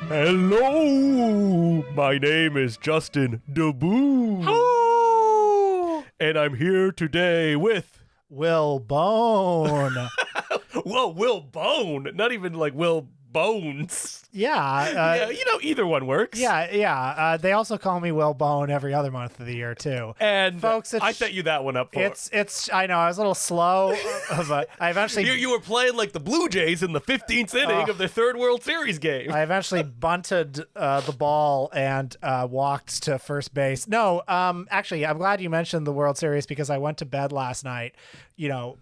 Hello, my name is Justin Decloux. Oh! And I'm here today with Will Bone. Whoa, Will Bone, not even like Will Bones. Yeah. Either one works. Yeah. They also call me Will Bone every other month of the year too. And folks, I set you that one up for. It's. I know I was a little slow, but I eventually. You were playing like the Blue Jays in the 15th inning of their third World Series game. I eventually bunted the ball and walked to first base. No, actually, I'm glad you mentioned the World Series because I went to bed last night,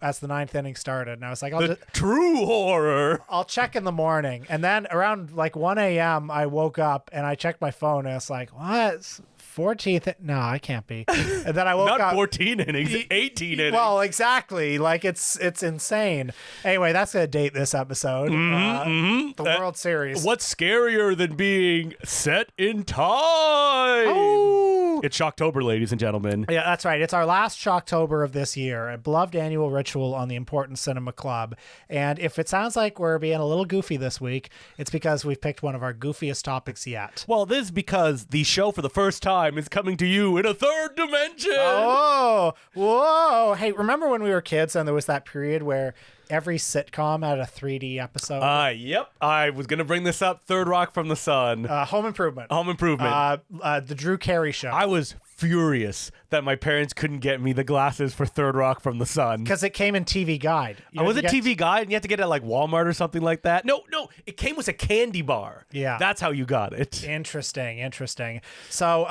as the ninth inning started, and I was like, true horror. I'll check in the morning. And then around like 1 a.m., I woke up and I checked my phone and it's like, what? 14th? No, I can't be. And then I woke up. Not 14 innings, 18 innings. Well, exactly. Like it's insane. Anyway, that's going to date this episode. The World Series. What's scarier than being set in time? Oh. It's Shocktober, ladies and gentlemen. Yeah, that's right. It's our last Shocktober of this year, a beloved annual ritual on the Important Cinema Club. And if it sounds like we're being a little goofy this week, it's because we've picked one of our goofiest topics yet. Well, this is because the show for the first time is coming to you in a third dimension. Oh, whoa. Hey, remember when we were kids and there was that period where every sitcom had a 3D episode? Yep. I was going to bring this up. Third Rock from the Sun. Home Improvement. Home Improvement. The Drew Carey Show. I was furious that my parents couldn't get me the glasses for Third Rock from the Sun. Because it came in TV Guide. Was it TV Guide and you had to get it at like Walmart or something like that? No. It came with a candy bar. Yeah. That's how you got it. Interesting. So,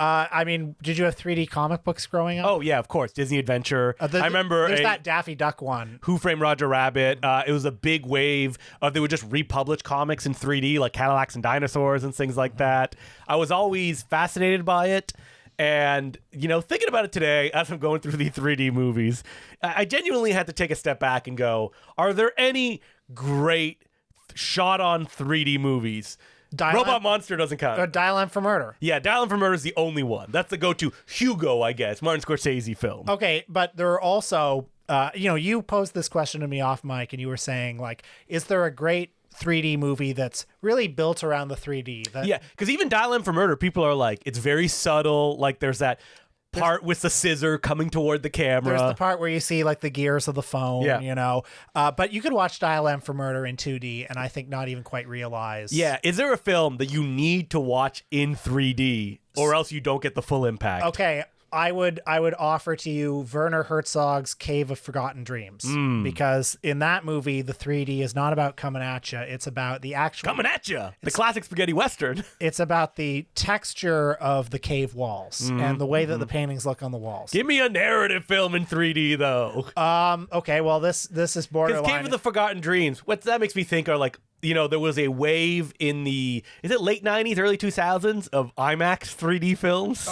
did you have 3D comic books growing up? Oh, yeah, of course. Disney Adventure. I remember there's that Daffy Duck one. Who Framed Roger Rabbit. It was a big wave of they would just republish comics in 3D, like Cadillacs and Dinosaurs and things like that. I was always fascinated by it. And, thinking about it today, as I'm going through the 3D movies, I genuinely had to take a step back and go, are there any great shot-on 3D movies? Robot Monster doesn't count. Dial M for Murder. Yeah, Dial M for Murder is the only one. That's the go-to Hugo, I guess, Martin Scorsese film. Okay, but there are also, you posed this question to me off mic and you were saying, like, is there a great 3D movie that's really built around the 3D? Yeah, because even Dial M for Murder, people are like, it's very subtle. Like, there's that part with the scissor coming toward the camera. There's the part where you see like the gears of the phone, but you could watch Dial M for Murder in 2D and I think not even quite realize. Yeah. Is there a film that you need to watch in 3D or else you don't get the full impact? Okay. I would offer to you Werner Herzog's Cave of Forgotten Dreams because in that movie the 3D is not about coming at you. It's about the actual coming at you. The classic spaghetti western. It's about the texture of the cave walls and the way that the paintings look on the walls. Give me a narrative film in 3D though. Okay. Well, this is borderline. Because Cave of the Forgotten Dreams. What that makes me think are like. There was a wave in the, is it late 90s, early 2000s of IMAX 3D films?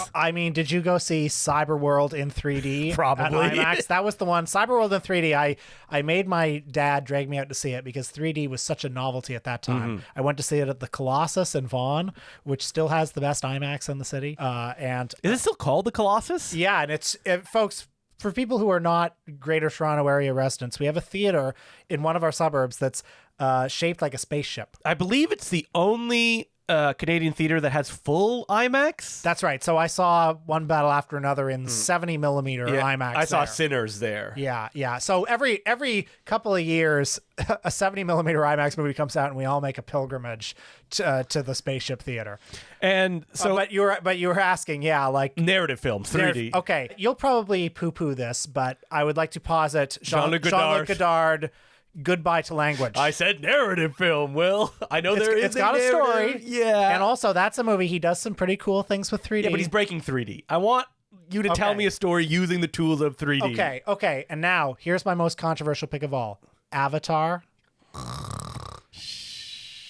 Did you go see Cyberworld in 3D? Probably. At IMAX? That was the one. Cyberworld in 3D, I made my dad drag me out to see it because 3D was such a novelty at that time. I went to see it at the Colossus in Vaughan, which still has the best IMAX in the city. And is it still called the Colossus? Yeah, and folks, for people who are not Greater Toronto Area residents, we have a theater in one of our suburbs that's shaped like a spaceship. I believe it's the only Canadian theater that has full IMAX. That's right. So I saw One Battle After Another in 70 millimeter IMAX. I saw Sinners there. Yeah. So every couple of years, a 70 millimeter IMAX movie comes out, and we all make a pilgrimage to the Spaceship Theater. And so, but you were asking, like narrative films, 3D. Okay, you'll probably poo-poo this, but I would like to posit Jean-Luc Godard. Goodbye to Language. I said narrative film, Will. I know it's got a story. Yeah. And also, that's a movie. He does some pretty cool things with 3D. Yeah, but he's breaking 3D. I want you to tell me a story using the tools of 3D. Okay. And now, here's my most controversial pick of all. Avatar.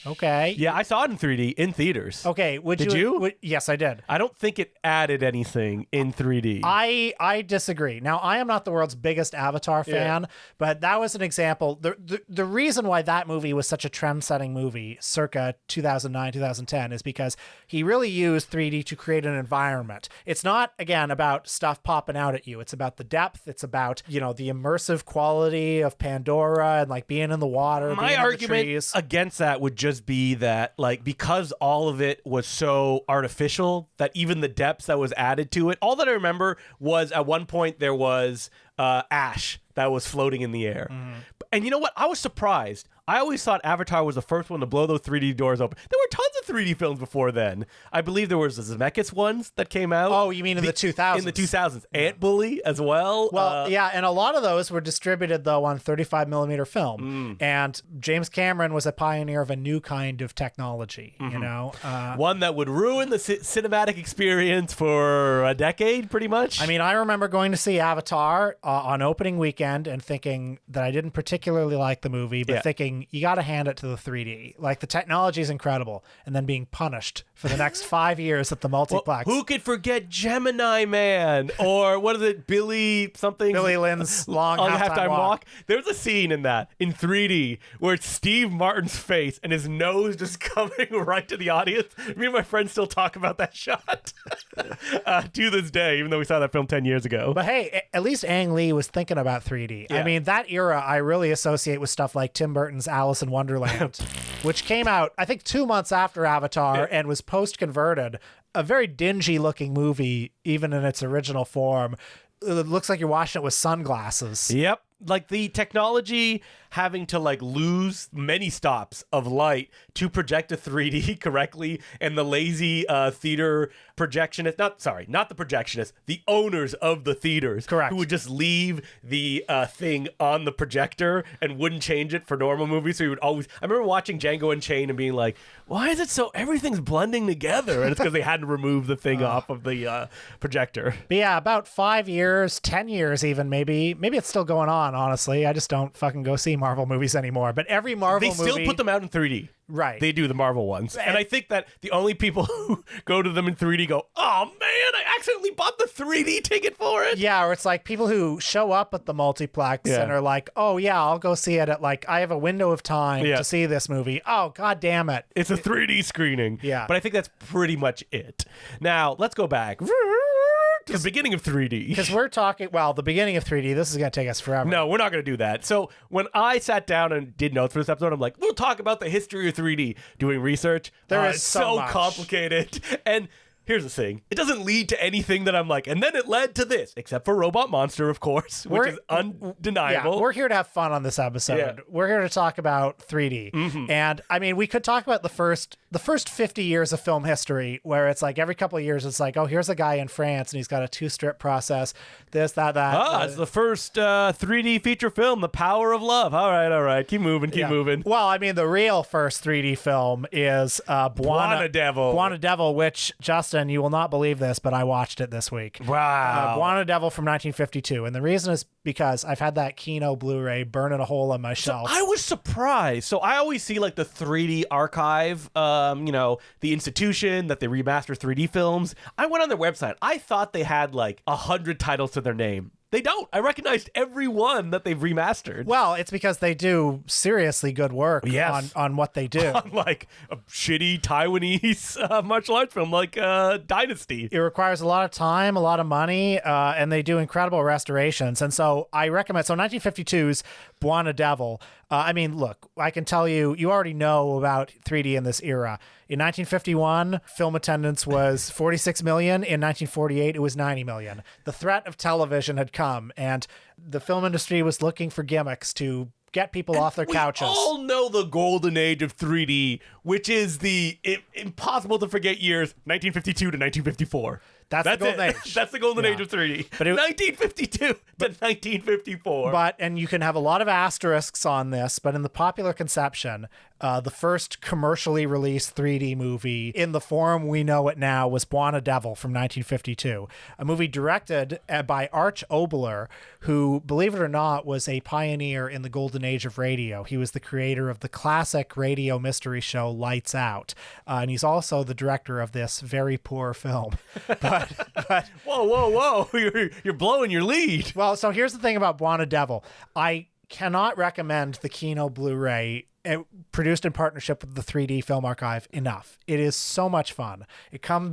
Okay. Yeah, I saw it in 3D in theaters. Okay. Did you? Yes, I did. I don't think it added anything in 3D. I disagree. Now, I am not the world's biggest Avatar fan, but that was an example. The reason why that movie was such a trend-setting movie circa 2009, 2010 is because he really used 3D to create an environment. It's not, again, about stuff popping out at you. It's about the depth. It's about, the immersive quality of Pandora and like being in the water. My argument against that would just just be that, like, because all of it was so artificial, that even the depths that was added to it, all that I remember was at one point there was ash that was floating in the air. And you know what? I was surprised. I always thought Avatar was the first one to blow those 3D doors open. There were tons of 3D films before then. I believe there was the Zemeckis ones that came out. Oh, you mean in the 2000s? In the 2000s. Ant Bully as well. Well, yeah, and a lot of those were distributed, though, on 35 millimeter film. And James Cameron was a pioneer of a new kind of technology, you know? One that would ruin the cinematic experience for a decade, pretty much. I mean, I remember going to see Avatar on opening weekend and thinking that I didn't particularly like the movie, but thinking, you got to hand it to the 3D. Like, the technology is incredible, and then being punished for the next 5 years at the multiplex. Well, who could forget Gemini Man? Or what is it, Billy something? Billy Lynn's long halftime walk. There's a scene in that, in 3D, where it's Steve Martin's face and his nose just coming right to the audience. Me and my friends still talk about that shot to this day, even though we saw that film 10 years ago. But hey, at least Ang Lee was thinking about 3D. I mean, that era I really associate with stuff like Tim Burton's Alice in Wonderland, which came out, I think, 2 months after Avatar and was post-converted. A very dingy looking movie, even in its original form. It looks like you're watching it with sunglasses. Yep. Like the technology having to like lose many stops of light to project a 3D correctly, and the lazy theater projectionist, not the projectionist, the owners of the theaters, correct, who would just leave the thing on the projector and wouldn't change it for normal movies. So you would always, I remember watching Django Unchained and being like, why is it so everything's blending together? And it's because they had to remove the thing off of the projector. But yeah, about 5 years, 10 years even, maybe it's still going on, honestly. I just don't fucking go see Marvel movies anymore. But every Marvel movie... They still put them out in 3D. Right. They do, the Marvel ones. And I think that the only people who go to them in 3D go, oh man, I accidentally bought the 3D ticket for it. Yeah, or it's like people who show up at the multiplex and are like, oh yeah, I'll go see it at, like, I have a window of time to see this movie. Oh, god damn it. It's a 3D screening. Yeah. But I think that's pretty much it. Now, let's go back to the beginning of 3D. Because we're talking, well, the beginning of 3D, this is going to take us forever. No, we're not going to do that. So when I sat down and did notes for this episode, I'm like, we'll talk about the history of 3D. Doing research. There is it's so much. Complicated. And here's the thing. It doesn't lead to anything that I'm like, and then it led to this, except for Robot Monster, of course, which is undeniable. Yeah, we're here to have fun on this episode. Yeah. We're here to talk about 3D. And I mean, we could talk about the first 50 years of film history, where it's like every couple of years, it's like, oh, here's a guy in France and he's got a 2-strip process, this, that. It's the first 3D feature film, The Power of Love. All right. Keep moving. Well, I mean, the real first 3D film is Buona Devil, which, Justin, you will not believe this, but I watched it this week. Wow. Buona Devil from 1952. And the reason is because I've had that Kino Blu-ray burning a hole in my shelf. I was surprised. So I always see like the 3D archive, the institution that they remaster 3D films. I went on their website. I thought they had like 100 titles to their name. They don't. I recognized every one that they've remastered. Well, it's because they do seriously good work on what they do. Unlike a shitty Taiwanese martial arts film like Dynasty. It requires a lot of time, a lot of money, and they do incredible restorations. And so I recommend, 1952's Buona Devil. I mean, look, I can tell you already know about 3D in this era. In 1951, film attendance was 46 million. In 1948, it was 90 million. The threat of television had come, and the film industry was looking for gimmicks to get people off their couches. We all know the golden age of 3D, which is the impossible to forget years, 1952 to 1954. That's the golden age. That's the golden age of 3D. But 1952 to 1954. And you can have a lot of asterisks on this, but in the popular conception, the first commercially released 3D movie in the form we know it now was Buona Devil from 1952, a movie directed by Arch Oboler, who, believe it or not, was a pioneer in the golden age of radio. He was the creator of the classic radio mystery show Lights Out, and he's also the director of this very poor film. But whoa! You're blowing your lead. Well, so here's the thing about Buona Devil. I cannot recommend the Kino Blu-ray produced in partnership with the 3D Film Archive enough. It is so much fun.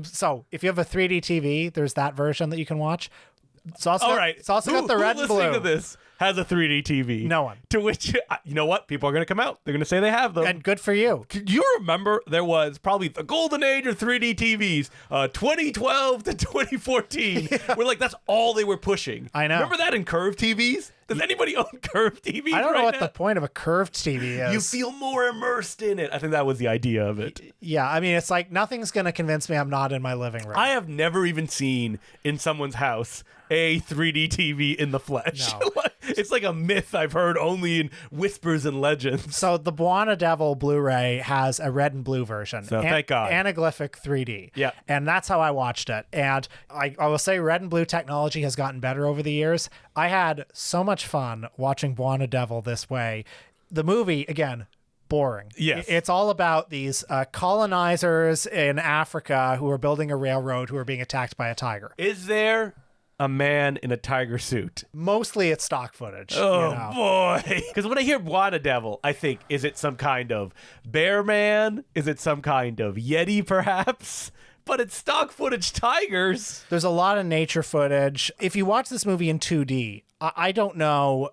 So if you have a 3D TV, there's that version that you can watch. It's also got the red and blue. To this? has a 3D TV? No one. To which, you know what? People are going to come out. They're going to say they have them. And good for you. Do you remember there was probably the golden age of 3D TVs, 2012 to 2014? Where like that's all they were pushing. I know. Remember that in curved TVs? Does anybody own curved TVs? I don't know right what now? the point of a curved TV is. You feel more immersed in it. I think that was the idea of it. Yeah, I mean, it's like nothing's going to convince me I'm not in my living room. I have never even seen in someone's house a 3D TV in the flesh. No. It's like a myth I've heard only in whispers and legends. So the Buona Devil Blu-ray has a red and blue version. So thank God. Anaglyphic 3D. Yeah. And that's how I watched it. And I will say red and blue technology has gotten better over the years. I had so much fun watching Buona Devil this way. The movie, again, boring. Yes. It's all about these colonizers in Africa who are building a railroad who are being attacked by a tiger. Is there a man in a tiger suit? Mostly it's stock footage. Oh, you know. boy. Because when I hear Buona Devil, I think, is it some kind of bear man? Is it some kind of Yeti, perhaps? But it's stock footage tigers. There's a lot of nature footage. If you watch this movie in 2D, I don't know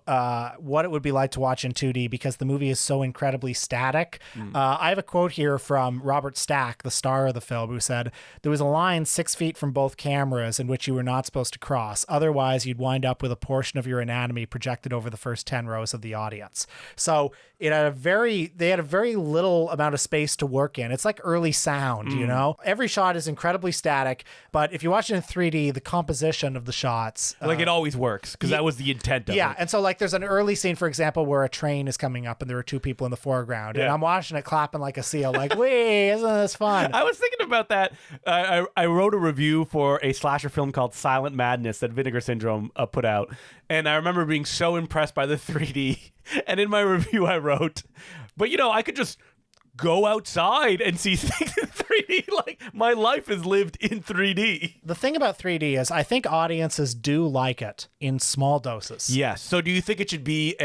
what it would be like to watch in 2D because the movie is so incredibly static. I have a quote here from Robert Stack, the star of the film, who said, "There was a line 6 feet from both cameras in which you were not supposed to cross. Otherwise, you'd wind up with a portion of your anatomy projected over the first 10 rows of the audience." So they had a very little amount of space to work in. It's like early sound, you know? Every shot is incredibly static, but if you watch it in 3D, the composition of the shots... Like it always works, because that was the intent of it. Yeah, and so like there's an early scene, for example, where a train is coming up and there are two people in the foreground, and I'm watching it clapping like a seal, like, wee, isn't this fun? I was thinking about that. I wrote a review for a slasher film called Silent Madness that Vinegar Syndrome put out, and I remember being so impressed by the 3D, and in my review I wrote, but you know, I could just go outside and see things in 3D. Like, my life is lived in 3D. The thing about 3D is I think audiences do like it in small doses. Yes. So do you think it should be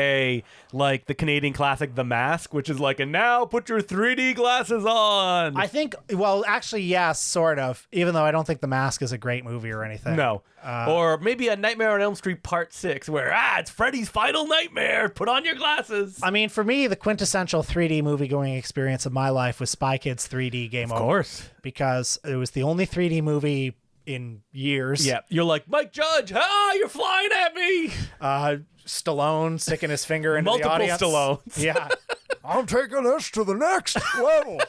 like the Canadian classic The Mask, which is like, and now put your 3D glasses on? I think, well, actually, yes, sort of, even though I don't think The Mask is a great movie or anything. No. Or maybe a Nightmare on Elm Street Part 6, where, it's Freddy's final nightmare. Put on your glasses. I mean, for me, the quintessential 3D movie-going experience of my life was Spy Kids 3D Game Over. Of course. Because it was the only 3D movie in years. Yeah. You're like, Mike Judge, you're flying at me. Stallone sticking his finger into the audience. Multiple Stallones. Yeah. I'm taking this to the next level.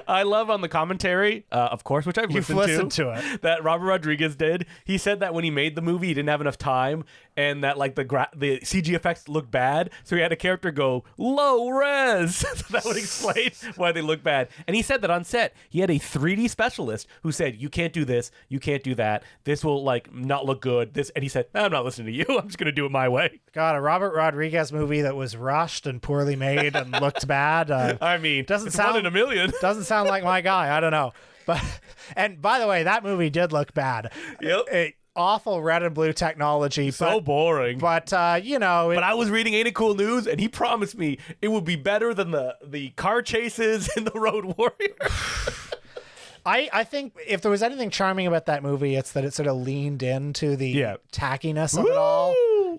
I love on the commentary, of course, which I've listened to it, that Robert Rodriguez did. He said that when he made the movie, he didn't have enough time, and that like the CG effects look bad, so he had a character go low res. So that would explain why they look bad. And he said that on set, he had a 3D specialist who said, "You can't do this, you can't do that. This will like not look good." And he said, "I'm not listening to you. I'm just gonna do it my way." God, a Robert Rodriguez movie that was rushed and poorly made and looked bad. I mean, doesn't it's sound 1 in a million. Doesn't sound like my guy. I don't know. But and by the way, that movie did look bad. Yep. Awful red and blue technology. So boring. But you know. But I was reading Ain't It Cool News, and he promised me it would be better than the car chases in the Road Warrior. I think if there was anything charming about that movie, it's that it sort of leaned into the tackiness of it all.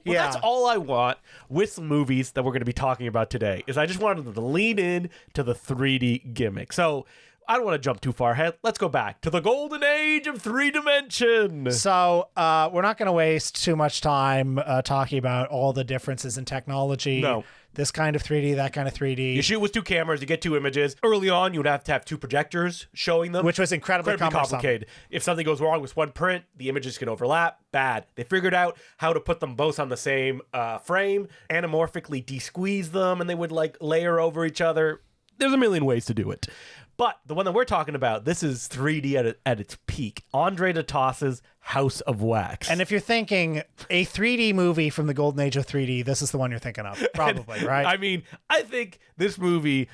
Well, that's all I want with movies that we're going to be talking about today, is I just wanted them to lean in to the 3D gimmick. So I don't want to jump too far ahead. Let's go back to the golden age of 3D. So we're not going to waste too much time talking about all the differences in technology. No. This kind of 3D, that kind of 3D. You shoot with 2 cameras, you get 2 images. Early on, you would have to have 2 projectors showing them. Which was incredibly complicated. If something goes wrong with one print, the images can overlap. Bad. They figured out how to put them both on the same frame, anamorphically de-squeeze them, and they would like layer over each other. There's a million ways to do it. But the one that we're talking about, this is 3D at its peak. Andre Detoss's House of Wax. And if you're thinking a 3D movie from the golden age of 3D, this is the one you're thinking of, probably, right? I mean, I think this movie,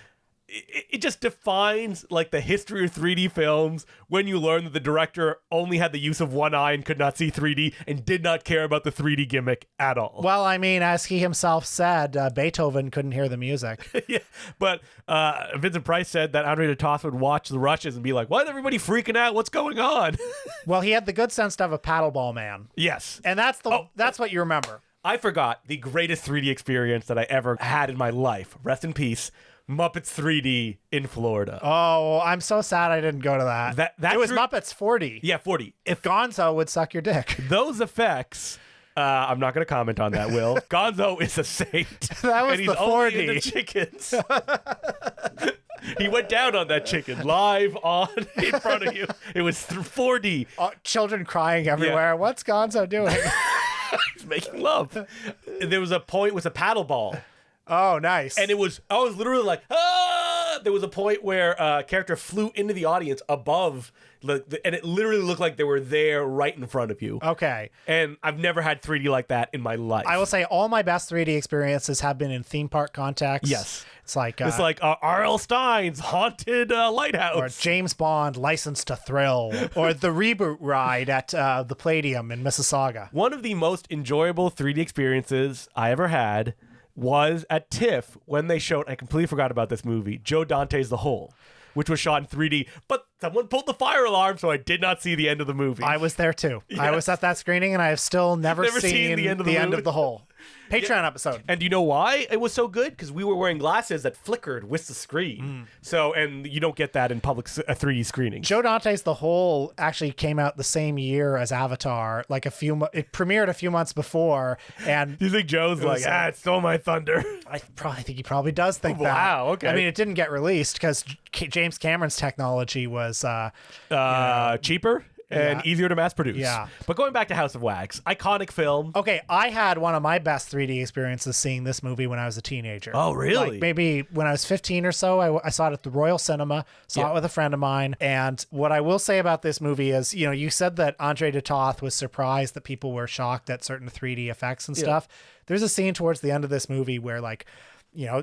it just defines like the history of 3D films when you learn that the director only had the use of one eye and could not see 3D and did not care about the 3D gimmick at all. Well, I mean, as he himself said, Beethoven couldn't hear the music. Yeah, but Vincent Price said that Andre Detoss would watch the rushes and be like, "Why is everybody freaking out? What's going on?" Well, he had the good sense to have a paddleball man. Yes. And that's what you remember. I forgot the greatest 3D experience that I ever had in my life. Rest in peace. Muppets 3D in Florida. Oh, I'm so sad I didn't go to that. It was Muppets 40. Yeah, 40. If Gonzo would suck your dick. Those effects, I'm not going to comment on that, Will. Gonzo is a saint. That was and he's the 40. Only into chickens. He went down on that chicken live on in front of you. It was 4D. Children crying everywhere. Yeah. What's Gonzo doing? He's making love. There was a point with a paddle ball. Oh, nice. And I was literally like, ah! There was a point where a character flew into the audience above, and it literally looked like they were there right in front of you. Okay. And I've never had 3D like that in my life. I will say all my best 3D experiences have been in theme park contexts. Yes. It's like R.L. Stein's Haunted Lighthouse. Or James Bond License to Thrill. Or the reboot ride at the Palladium in Mississauga. One of the most enjoyable 3D experiences I ever had was at TIFF when they showed, I completely forgot about this movie, Joe Dante's The Hole, which was shot in 3D, but someone pulled the fire alarm, so I did not see the end of the movie. I was there too. Yes. I was at that screening, and I have still never seen the end of the Hole. Patreon episode. And do you know why it was so good? Because we were wearing glasses that flickered with the screen. So, and you don't get that in public 3D screening. Joe Dante's The Hole actually came out the same year as Avatar, like it premiered a few months before. And do you think Joe's like, it stole my thunder? I think he probably does think that. Wow, okay. I mean, it didn't get released because James Cameron's technology was cheaper and easier to mass produce. Yeah. But going back to House of Wax, iconic film. Okay, I had one of my best 3D experiences seeing this movie when I was a teenager. Oh, really? Like maybe when I was 15 or so, I saw it at the Royal Cinema, saw it with a friend of mine. And what I will say about this movie is, you said that Andre de Toth was surprised that people were shocked at certain 3D effects and stuff. There's a scene towards the end of this movie where, like,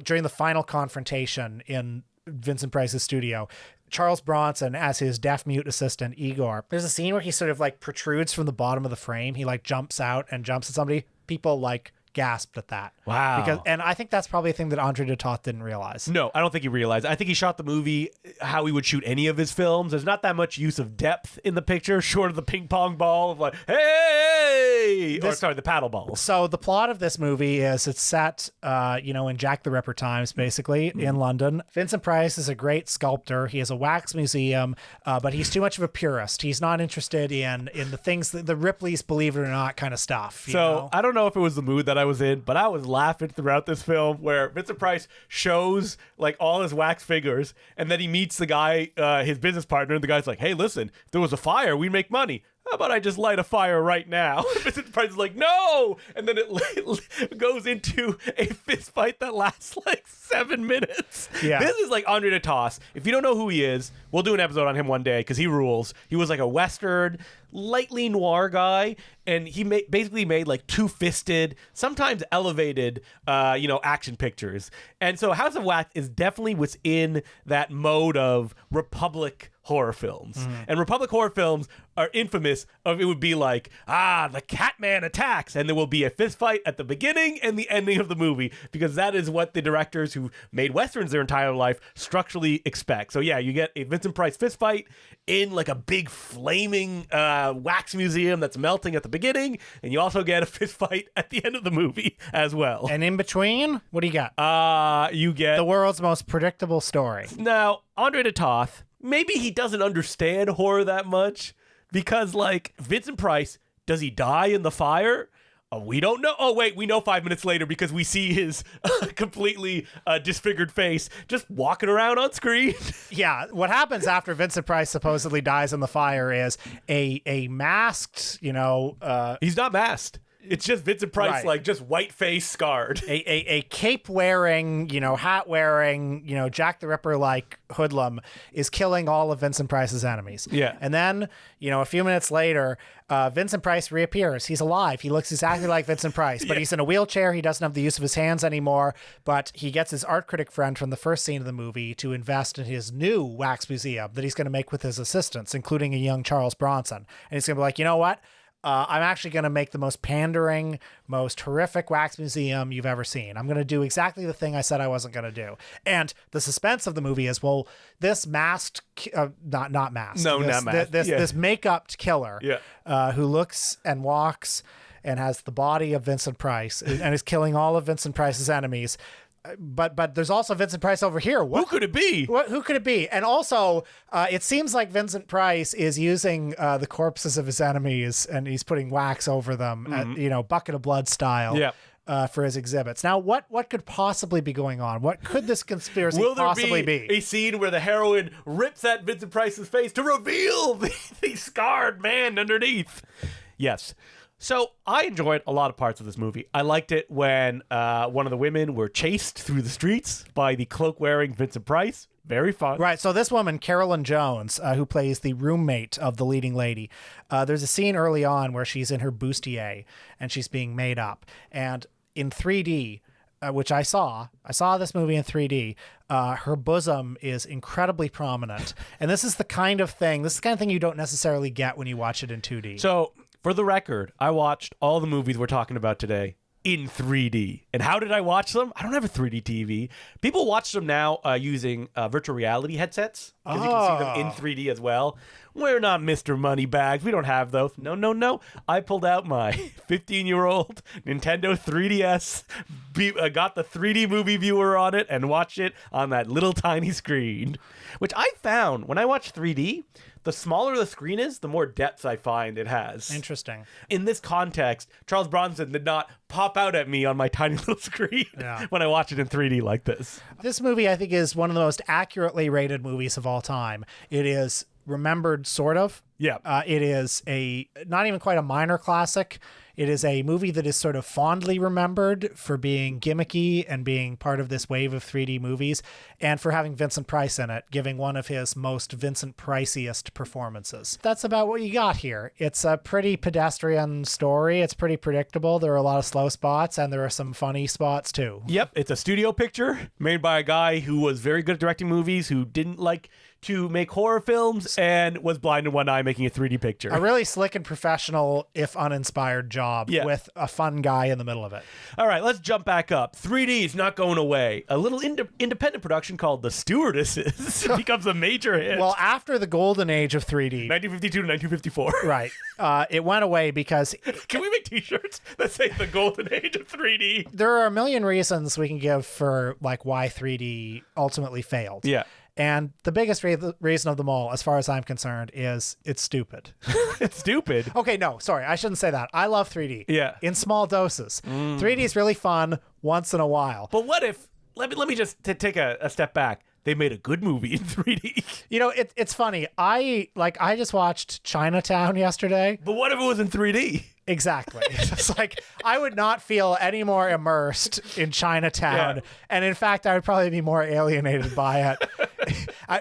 during the final confrontation in Vincent Price's studio, Charles Bronson as his deaf-mute assistant, Igor. There's a scene where he sort of like protrudes from the bottom of the frame. He like jumps out and jumps at somebody. People like gasped at that. Wow. And I think that's probably a thing that Andre de Toth didn't realize. No, I don't think he realized. I think he shot the movie how he would shoot any of his films. There's not that much use of depth in the picture, short of the ping pong ball of like, hey! The paddle balls. So the plot of this movie is it's set, in Jack the Ripper times, basically, in London. Vincent Price is a great sculptor. He has a wax museum, but he's too much of a purist. He's not interested in the things, the Ripley's Believe It or Not kind of stuff. I don't know if it was the mood that I was in, but I was laughing throughout this film where Vincent Price shows like all his wax figures, and then he meets the guy, his business partner, and the guy's like, hey, listen, if there was a fire, we'd make money. How about I just light a fire right now? Vincent Price is like, no! And then it goes into a fist fight that lasts like 7 minutes. Yeah. This is like Andre de Toth. If you don't know who he is, we'll do an episode on him one day because he rules. He was like a Western, lightly noir guy, and he basically made like two-fisted, sometimes elevated, action pictures. And so House of Wax is definitely within that mode of Republic horror films. And Republic horror films are infamous of it would be like, the Catman attacks, and there will be a fist fight at the beginning and the ending of the movie, because that is what the directors who made Westerns their entire life structurally expect. So yeah, you get a Vincent Price fist fight in like a big flaming wax museum that's melting at the beginning, and you also get a fist fight at the end of the movie as well. And in between, what do you got? You get the world's most predictable story. Now, Andre de Toth, maybe he doesn't understand horror that much, because like Vincent Price, does he die in the fire? We don't know. Oh, wait, we know 5 minutes later because we see his completely disfigured face just walking around on screen. Yeah, what happens after Vincent Price supposedly dies in the fire is a masked, He's not masked. It's just Vincent Price, Right. like just white face scarred. A cape wearing, hat wearing, Jack the Ripper like hoodlum is killing all of Vincent Price's enemies. Yeah. And then, a few minutes later, Vincent Price reappears. He's alive. He looks exactly like Vincent Price, but he's in a wheelchair. He doesn't have the use of his hands anymore, but he gets his art critic friend from the first scene of the movie to invest in his new wax museum that he's going to make with his assistants, including a young Charles Bronson. And he's going to be like, you know what? I'm actually going to make the most pandering, most horrific wax museum you've ever seen. I'm going to do exactly the thing I said I wasn't going to do. And the suspense of the movie is, well, this masked, not masked. No, this, not masked. This makeup killer Yeah. who looks and walks and has the body of Vincent Price and is killing all of Vincent Price's enemies. But there's also Vincent Price over here. Who could it be? Who could it be? And also, it seems like Vincent Price is using the corpses of his enemies, and he's putting wax over them, at, bucket of blood style. Yeah. For his exhibits. Now, what could possibly be going on? What could this conspiracy possibly be? A scene where the heroine rips at Vincent Price's face to reveal the scarred man underneath? Yes. So I enjoyed a lot of parts of this movie. I liked it when one of the women were chased through the streets by the cloak-wearing Vincent Price. Very fun. Right. So this woman, Carolyn Jones, who plays the roommate of the leading lady, there's a scene early on where she's in her bustier and she's being made up. And in 3D, which I saw this movie in 3D, her bosom is incredibly prominent. And this is the kind of thing you don't necessarily get when you watch it in 2D. So, for the record, I watched all the movies we're talking about today in 3D. And how did I watch them? I don't have a 3D TV. People watch them now using virtual reality headsets, because you can see them in 3D as well. We're not Mr. Moneybags. We don't have those. No. I pulled out my 15-year-old Nintendo 3DS, got the 3D movie viewer on it, and watched it on that little tiny screen. Which I found, when I watch 3D, the smaller the screen is, the more depth I find it has. Interesting. In this context, Charles Bronson did not pop out at me on my tiny little screen when I watch it in 3D like this. This movie, I think, is one of the most accurately rated movies of all time. It is remembered, sort of. Yeah. It is not even quite a minor classic. It is a movie that is sort of fondly remembered for being gimmicky and being part of this wave of 3D movies, and for having Vincent Price in it, giving one of his most Vincent Priceiest performances. That's about what you got here. It's a pretty pedestrian story. It's pretty predictable. There are a lot of slow spots, and there are some funny spots too. Yep. It's a studio picture made by a guy who was very good at directing movies, who didn't like to make horror films, and was blind in one eye making a 3D picture. A really slick and professional, if uninspired job with a fun guy in the middle of it. All right, let's jump back up. 3D is not going away. A little independent production called The Stewardesses becomes a major hit. Well, after the golden age of 3D. 1952 to 1954. Right. It went away because... Can we make t-shirts that say the golden age of 3D? There are a million reasons we can give for why 3D ultimately failed. Yeah. And the biggest reason of them all, as far as I'm concerned, is it's stupid. It's stupid? Okay, no, sorry. I shouldn't say that. I love 3D. Yeah. In small doses. 3D is really fun once in a while. But what if, let me just take a step back. They made a good movie in 3D. It's funny. I just watched Chinatown yesterday. But what if it was in 3D? Exactly. It's like, I would not feel any more immersed in Chinatown. Yeah. And in fact, I would probably be more alienated by it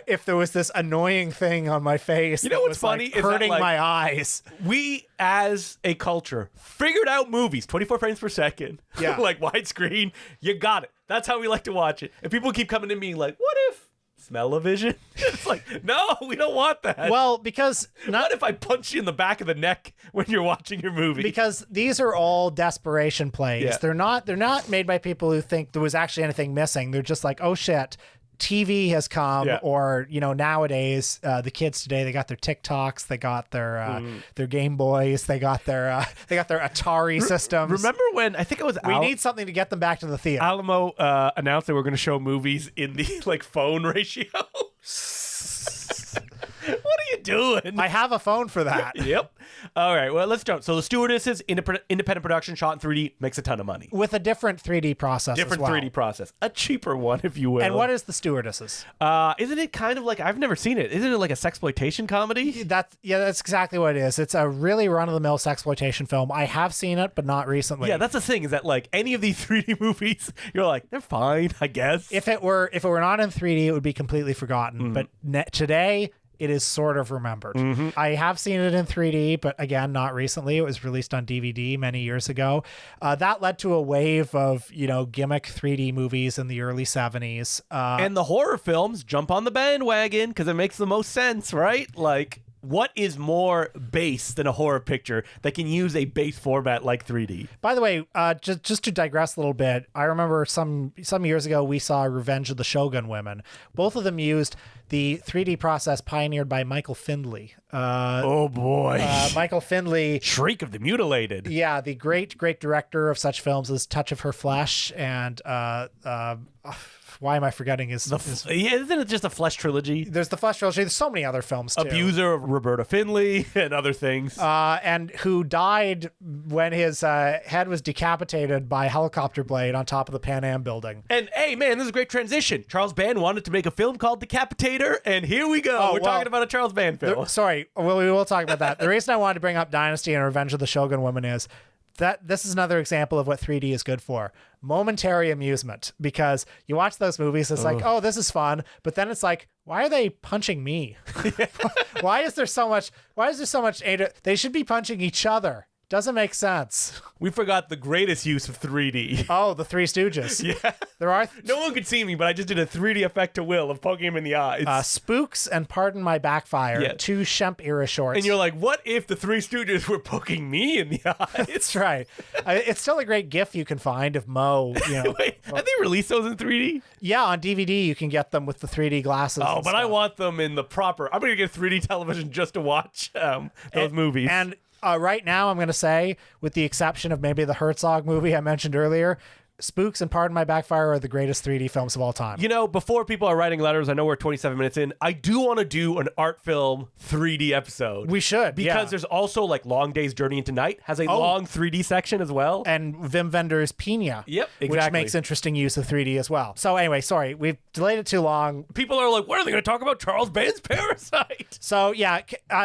if there was this annoying thing on my face. You know what's funny? Is hurting my eyes. We, as a culture, figured out movies 24 frames per second. Yeah. Like widescreen. You got it. That's how we like to watch it. And people keep coming to me like, what if? Smell-o-vision? It's like, no, we don't want that. Well, because... What if I punch you in the back of the neck when you're watching your movie? Because these are all desperation plays. Yeah. They're not made by people who think there was actually anything missing. They're just like, oh shit, TV has come, or nowadays the kids today, they got their TikToks, they got their Game Boys, they got their Atari systems. Remember when I think it was we need something to get them back to the theater. Alamo announced they were going to show movies in the phone ratio. What are you doing? I have a phone for that. Yep. All right, well, let's jump. So The Stewardesses, independent production, shot in 3D, makes a ton of money. With a different 3D process Different as well. 3D process. A cheaper one, if you will. And what is The Stewardesses? Isn't it kind of like, I've never seen it. Isn't it like a sexploitation comedy? That's exactly what it is. It's a really run-of-the-mill sexploitation film. I have seen it, but not recently. Yeah, that's the thing, is that like any of these 3D movies, you're like, they're fine, I guess. If it were not in 3D, it would be completely forgotten. But today, it is sort of remembered. I have seen it in 3D, but again, not recently. It was released on DVD many years ago. That led to a wave of, gimmick 3D movies in the early 70s. And the horror films jump on the bandwagon because it makes the most sense, right? Like, what is more base than a horror picture that can use a base format like 3D? By the way, just to digress a little bit, I remember some years ago we saw Revenge of the Shogun Women. Both of them used the 3D process pioneered by Michael Findlay. Oh boy. Michael Findlay. Shriek of the Mutilated. Yeah, the great director of such films as Touch of Her Flesh and why am I forgetting his isn't it just a Flesh trilogy? There's the Flesh trilogy. There's so many other films too. Abuser of Roberta Findlay and other things. And who died when his head was decapitated by a helicopter blade on top of the Pan Am building. And hey, man, this is a great transition. Charles Band wanted to make a film called Decapitator, and here we go. We're talking about a Charles Band film. Sorry, we will talk about that. The reason I wanted to bring up Dynasty and Revenge of the Shogun Woman is that this is another example of what 3D is good for. Momentary amusement, because you watch those movies, it's like, oh, this is fun, but then it's like, why are they punching me? Why is there so much they should be punching each other. Doesn't make sense. We forgot the greatest use of 3D. Oh, the Three Stooges. Yeah. There are no one could see me, but I just did a 3D effect to Will of poking him in the eyes. Spooks and Pardon My Backfire, two Shemp era shorts. And you're like, what if the Three Stooges were poking me in the eyes? That's right. It's still a great GIF you can find of Moe. Wait, have they released those in 3D? Yeah, on DVD you can get them with the 3D glasses. Oh, but I want them in the proper. I'm going to get 3D television just to watch those movies. And right now, I'm going to say, with the exception of maybe the Herzog movie I mentioned earlier, Spooks and Pardon My Backfire are the greatest 3D films of all time. Before people are writing letters, I know we're 27 minutes in. I do want to do an art film 3D episode. We should, because there's also like Long Day's Journey into Night has a long 3D section as well. And Wim Wenders' Pina. Yep, exactly. Which makes interesting use of 3D as well. So anyway, sorry, we've delayed it too long. People are like, when are they going to talk about Charles Band's Parasite? So yeah,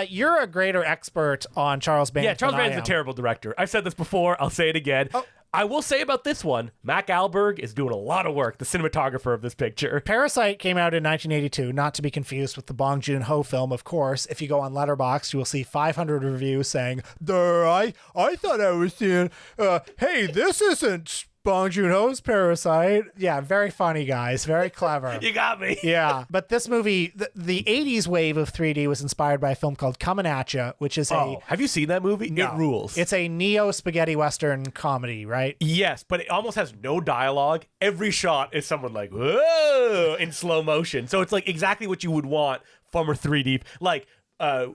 you're a greater expert on Charles Band. Yeah, Charles Band's a terrible director. I've said this before. I'll say it again. I will say about this one, Mac Alberg is doing a lot of work, the cinematographer of this picture. Parasite came out in 1982, not to be confused with the Bong Joon-ho film, of course. If you go on Letterboxd, you will see 500 reviews saying, I thought I was seeing, hey, this isn't Bong Joon-ho's Parasite. Yeah, very funny, guys. Very clever. You got me. Yeah. But this movie, the 80s wave of 3D was inspired by a film called Comin' At Ya, which is have you seen that movie? No. It rules. It's a neo-spaghetti western comedy, right? Yes, but it almost has no dialogue. Every shot is someone like, whoa, in slow motion. So it's like exactly what you would want from a 3D. Like,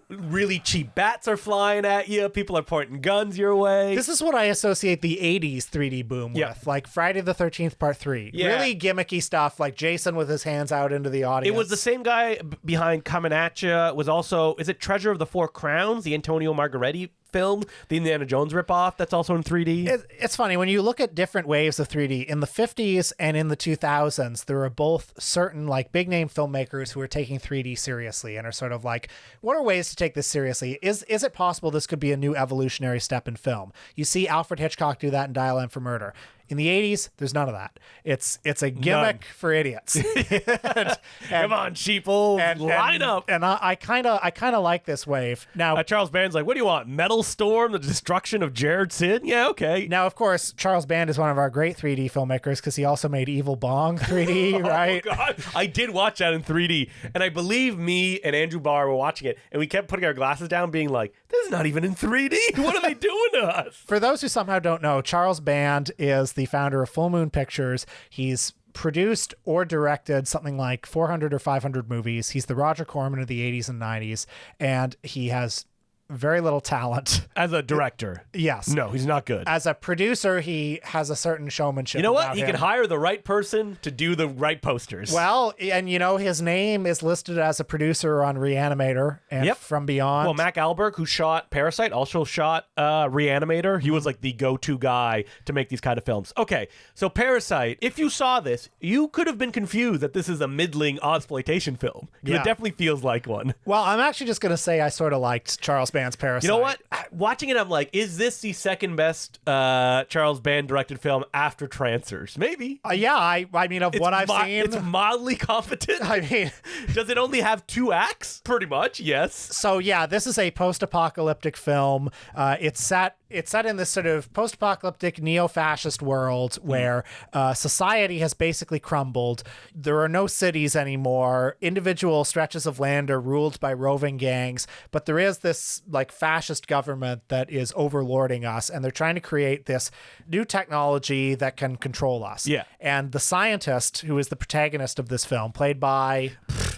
really cheap bats are flying at you. People are pointing guns your way. This is what I associate the 80s 3D boom with. Like Friday the 13th Part 3. Yeah. Really gimmicky stuff, like Jason with his hands out into the audience. It was the same guy behind Comin' At Ya. Was also, is it Treasure of the Four Crowns, the Antonio Margheriti film, the Indiana Jones ripoff that's also in 3D? It's funny, when you look at different waves of 3D, in the 50s and in the 2000s, there are both certain like big name filmmakers who are taking 3D seriously and are sort of like, what are ways to take this seriously? Is it possible this could be a new evolutionary step in film? You see Alfred Hitchcock do that in Dial M for Murder. In the 80s, there's none of that. It's a gimmick for idiots. and, Come on, sheeple, line up. And I kind of like this wave. Now, Charles Band's like, what do you want? Metal Storm, the destruction of Jared Sid? Yeah, okay. Now, of course, Charles Band is one of our great 3D filmmakers because he also made Evil Bong 3D, right? Oh, God. I did watch that in 3D. And I believe me and Andrew Barr were watching it, and we kept putting our glasses down being like, this is not even in 3D. What are they doing to us? For those who somehow don't know, Charles Band is the founder of Full Moon Pictures. He's produced or directed something like 400 or 500 movies. He's the Roger Corman of the 80s and 90s, and he has very little talent. As a director. Yes. No, he's not good. As a producer, he has a certain showmanship. You know what? about He him. can hire the right person to do the right posters. Well, and his name is listed as a producer on Reanimator and From Beyond. Well, Mac Alberg, who shot Parasite, also shot Reanimator. He was like the go-to guy to make these kind of films. Okay, so Parasite, if you saw this, you could have been confused that this is a middling exploitation film. It definitely feels like one. Well, I'm actually just going to say I sort of liked Charles Band Band's Parasite. You know what? Watching it, I'm like, is this the second best Charles Band directed film after Trancers? Maybe. Yeah, I mean, of what I've seen, it's mildly competent. I mean, does it only have 2 acts? Pretty much, yes. So yeah, this is a post-apocalyptic film. It's set in this sort of post-apocalyptic neo-fascist world where society has basically crumbled. There are no cities anymore. Individual stretches of land are ruled by roving gangs, but there is this like fascist government that is overlording us, and they're trying to create this new technology that can control us. Yeah. And the scientist who is the protagonist of this film, played by...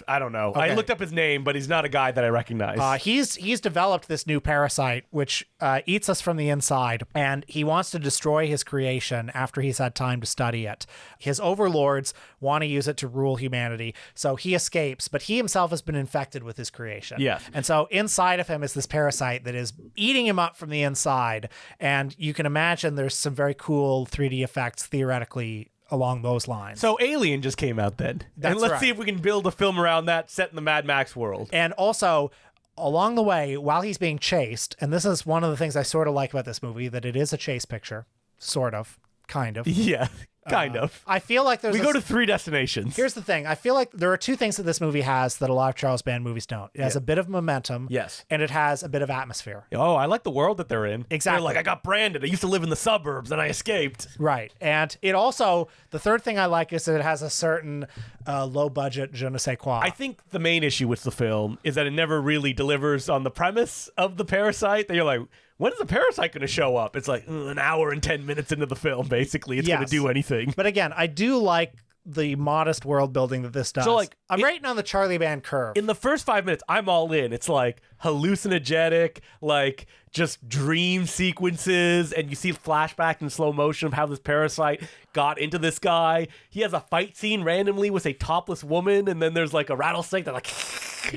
I don't know. Okay. I looked up his name, but he's not a guy that I recognize. He's developed this new parasite which eats us from the inside, and he wants to destroy his creation after he's had time to study it. His overlords want to use it to rule humanity, so he escapes, but he himself has been infected with his creation. Yeah. And so inside of him is this parasite that is eating him up from the inside, and you can imagine there's some very cool 3D effects theoretically along those lines. So Alien just came out then. That's and let's right. see if we can build a film around that set in the Mad Max world. And also, along the way, while he's being chased, and this is one of the things I sort of like about this movie, that it is a chase picture. Sort of. Kind of. Yeah, kind of. I feel like there's... We go to 3 destinations. Here's the thing. I feel like there are 2 things that this movie has that a lot of Charles Band movies don't. It has a bit of momentum. Yes. And it has a bit of atmosphere. Oh, I like the world that they're in. Exactly. They're like, I got branded. I used to live in the suburbs and I escaped. Right. And it also, the third thing I like is that it has a certain low budget je ne sais quoi. I think the main issue with the film is that it never really delivers on the premise of the parasite. That you're like, when is the parasite going to show up? It's like an hour and 10 minutes into the film, basically. It's going to do anything. But again, I do like the modest world building that this does. So, like, I'm rating on the Charlie Band curve. In the first 5 minutes, I'm all in. It's like hallucinogenic, like just dream sequences, and you see flashback in slow motion of how this parasite got into this guy. He has a fight scene randomly with a topless woman, and then there's like a rattlesnake that like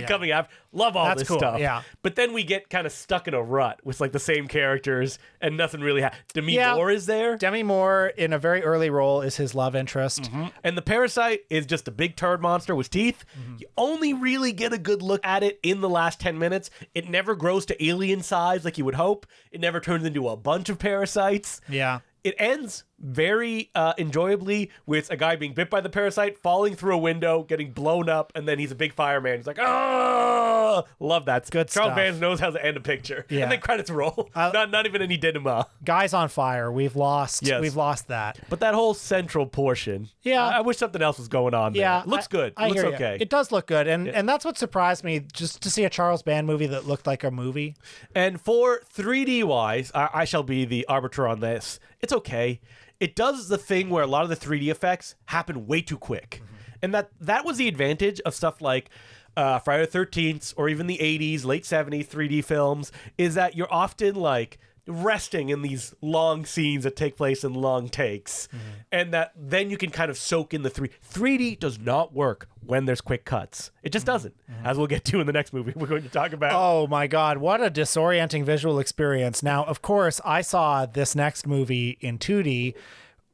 coming up. Love all this cool. stuff. Yeah. But then we get kind of stuck in a rut with like the same characters, and nothing really happens. Demi Moore is there. Demi Moore, in a very early role, is his love interest. And the parasite is just a big turd monster with teeth. You only really get a good look at it in the last 10 minutes. It never grows to alien size like you would hope. It never turns into a bunch of parasites. Yeah. It ends very enjoyably with a guy being bit by the parasite, falling through a window, getting blown up, and then he's a big fireman. He's like, oh, love that. Good Charles stuff. Band knows how to end a picture. Yeah. And then credits roll. Not even any denouement. Guys on Fire. We've lost that. But that whole central portion, Yeah. I wish something else was going on there. Yeah. It looks good. I It looks hear you. okay. It does look good. And that's what surprised me, just to see a Charles Band movie that looked like a movie. And for 3D wise, I shall be the arbiter on this. It's okay. It does the thing where a lot of the 3D effects happen way too quick. And that was the advantage of stuff like Friday the 13th or even the 80s, late 70s 3D films, is that you're often like resting in these long scenes that take place in long takes. And that then you can kind of soak in the 3D does not work when there's quick cuts. It just doesn't, as we'll get to in the next movie we're going to talk about. Oh my God, what a disorienting visual experience. Now, of course, I saw this next movie in 2D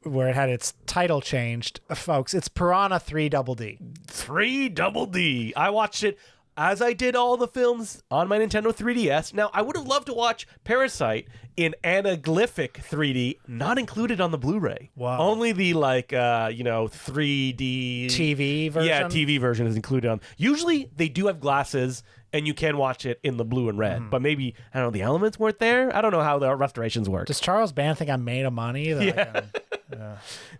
where it had its title changed. Folks, it's Piranha 3DD. 3DD. I watched it as I did all the films on my Nintendo 3DS. Now, I would have loved to watch Parasite in anaglyphic 3D, not included on the Blu-ray. Wow. Only the 3D TV version? Yeah, TV version is included on. Usually they do have glasses and you can watch it in the blue and red, but maybe, I don't know, the elements weren't there. I don't know how the restorations work. Does Charles Band think I'm made of money?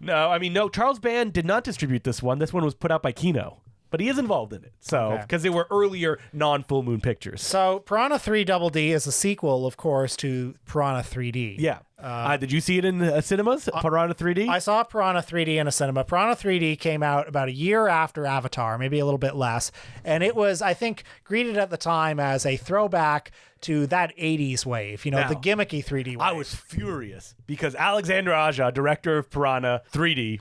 No, I mean, no, Charles Band did not distribute this one. This one was put out by Kino. But he is involved in it, so because they were earlier non-full moon pictures. So Piranha 3DD is a sequel, of course, to Piranha 3D. Yeah. Did you see it in cinemas? Piranha 3D? I saw Piranha 3D in a cinema. Piranha 3D came out about a year after Avatar, maybe a little bit less, and it was, I think, greeted at the time as a throwback to that 80s wave, the gimmicky 3D wave. I was furious because Alexander Aja, director of Piranha 3D,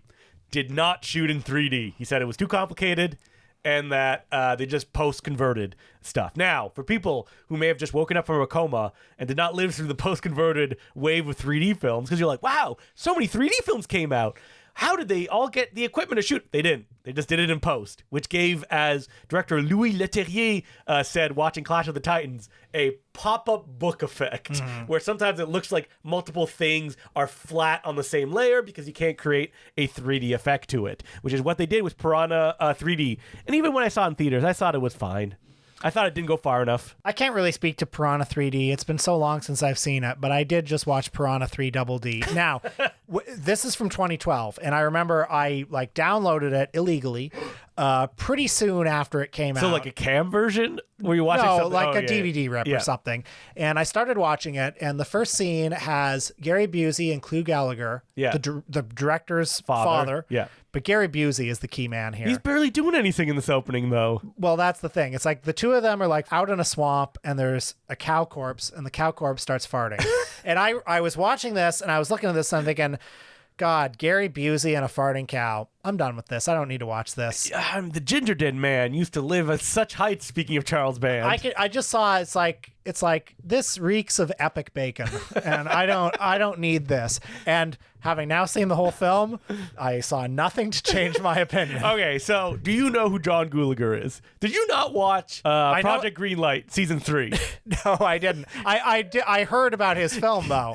did not shoot in 3D. He said it was too complicated and that they just post-converted stuff. Now, for people who may have just woken up from a coma and did not live through the post-converted wave of 3D films, because you're like, wow, so many 3D films came out. how did they all get the equipment to shoot? They didn't. They just did it in post, which gave, as director Louis Leterrier said, watching Clash of the Titans, a pop-up book effect, where sometimes it looks like multiple things are flat on the same layer because you can't create a 3D effect to it, which is what they did with Piranha 3D. And even when I saw it in theaters, I thought it was fine. I thought it didn't go far enough. I can't really speak to Piranha 3D. It's been so long since I've seen it, but I did just watch Piranha 3 Double D. Now, this is from 2012, and I remember I downloaded it illegally pretty soon after it came out. So like a cam version? Were you watching something? Like a DVD rip or something. And I started watching it, and the first scene has Gary Busey and Clu Gallagher, the director's father. Yeah. But Gary Busey is the key man here. He's barely doing anything in this opening, though. Well, that's the thing. It's like the two of them are like out in a swamp, and there's a cow corpse, and the cow corpse starts farting. And I was watching this, and I was looking at this, and I'm thinking, God, Gary Busey and a farting cow. I'm done with this. I don't need to watch this. The Ginger Dead Man used to live at such heights, speaking of Charles Band. I just saw it's like this reeks of epic bacon, and I don't need this. And having now seen the whole film, I saw nothing to change my opinion. Okay, so do you know who John Gallagher is? Did you not watch Project Greenlight season 3? No, I didn't. I heard about his film though.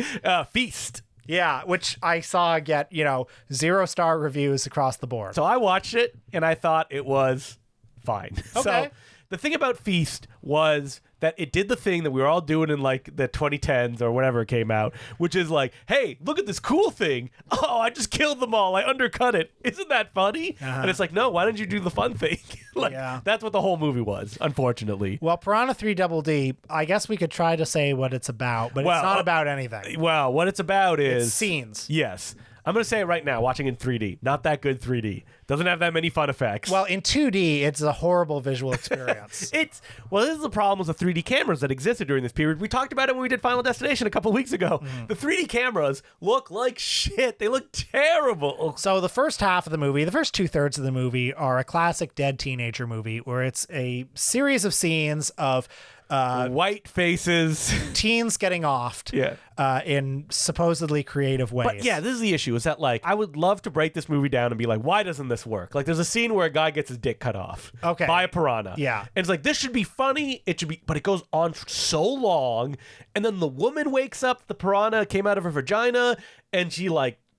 Feast. Yeah, which I saw get, 0-star reviews across the board. So I watched it, and I thought it was fine. Okay. So the thing about Feast was that it did the thing that we were all doing in like the 2010s or whenever it came out, which is like, hey, look at this cool thing. Oh, I just killed them all. I undercut it. Isn't that funny? And it's like, no, why didn't you do the fun thing? That's what the whole movie was, unfortunately. Well, Piranha 3 Double D, I guess we could try to say what it's about, but it's not about anything. Well, what it's about is... It's scenes. Yes. I'm going to say it right now, watching in 3D. Not that good 3D. Doesn't have that many fun effects. Well, in 2D, it's a horrible visual experience. This is the problem with the 3D cameras that existed during this period. We talked about it when we did Final Destination a couple weeks ago. The 3D cameras look like shit. They look terrible. So the first half of the movie, the first 2/3 of the movie are a classic dead teenager movie where it's a series of scenes of white faces, teens getting offed in supposedly creative ways. But yeah, this is the issue, is that I would love to break this movie down and be like, why doesn't this work? Like, there's a scene where a guy gets his dick cut off by a piranha. Yeah. And it's like, this should be funny. It should be, but it goes on so long. And then the woman wakes up, the piranha came out of her vagina, and she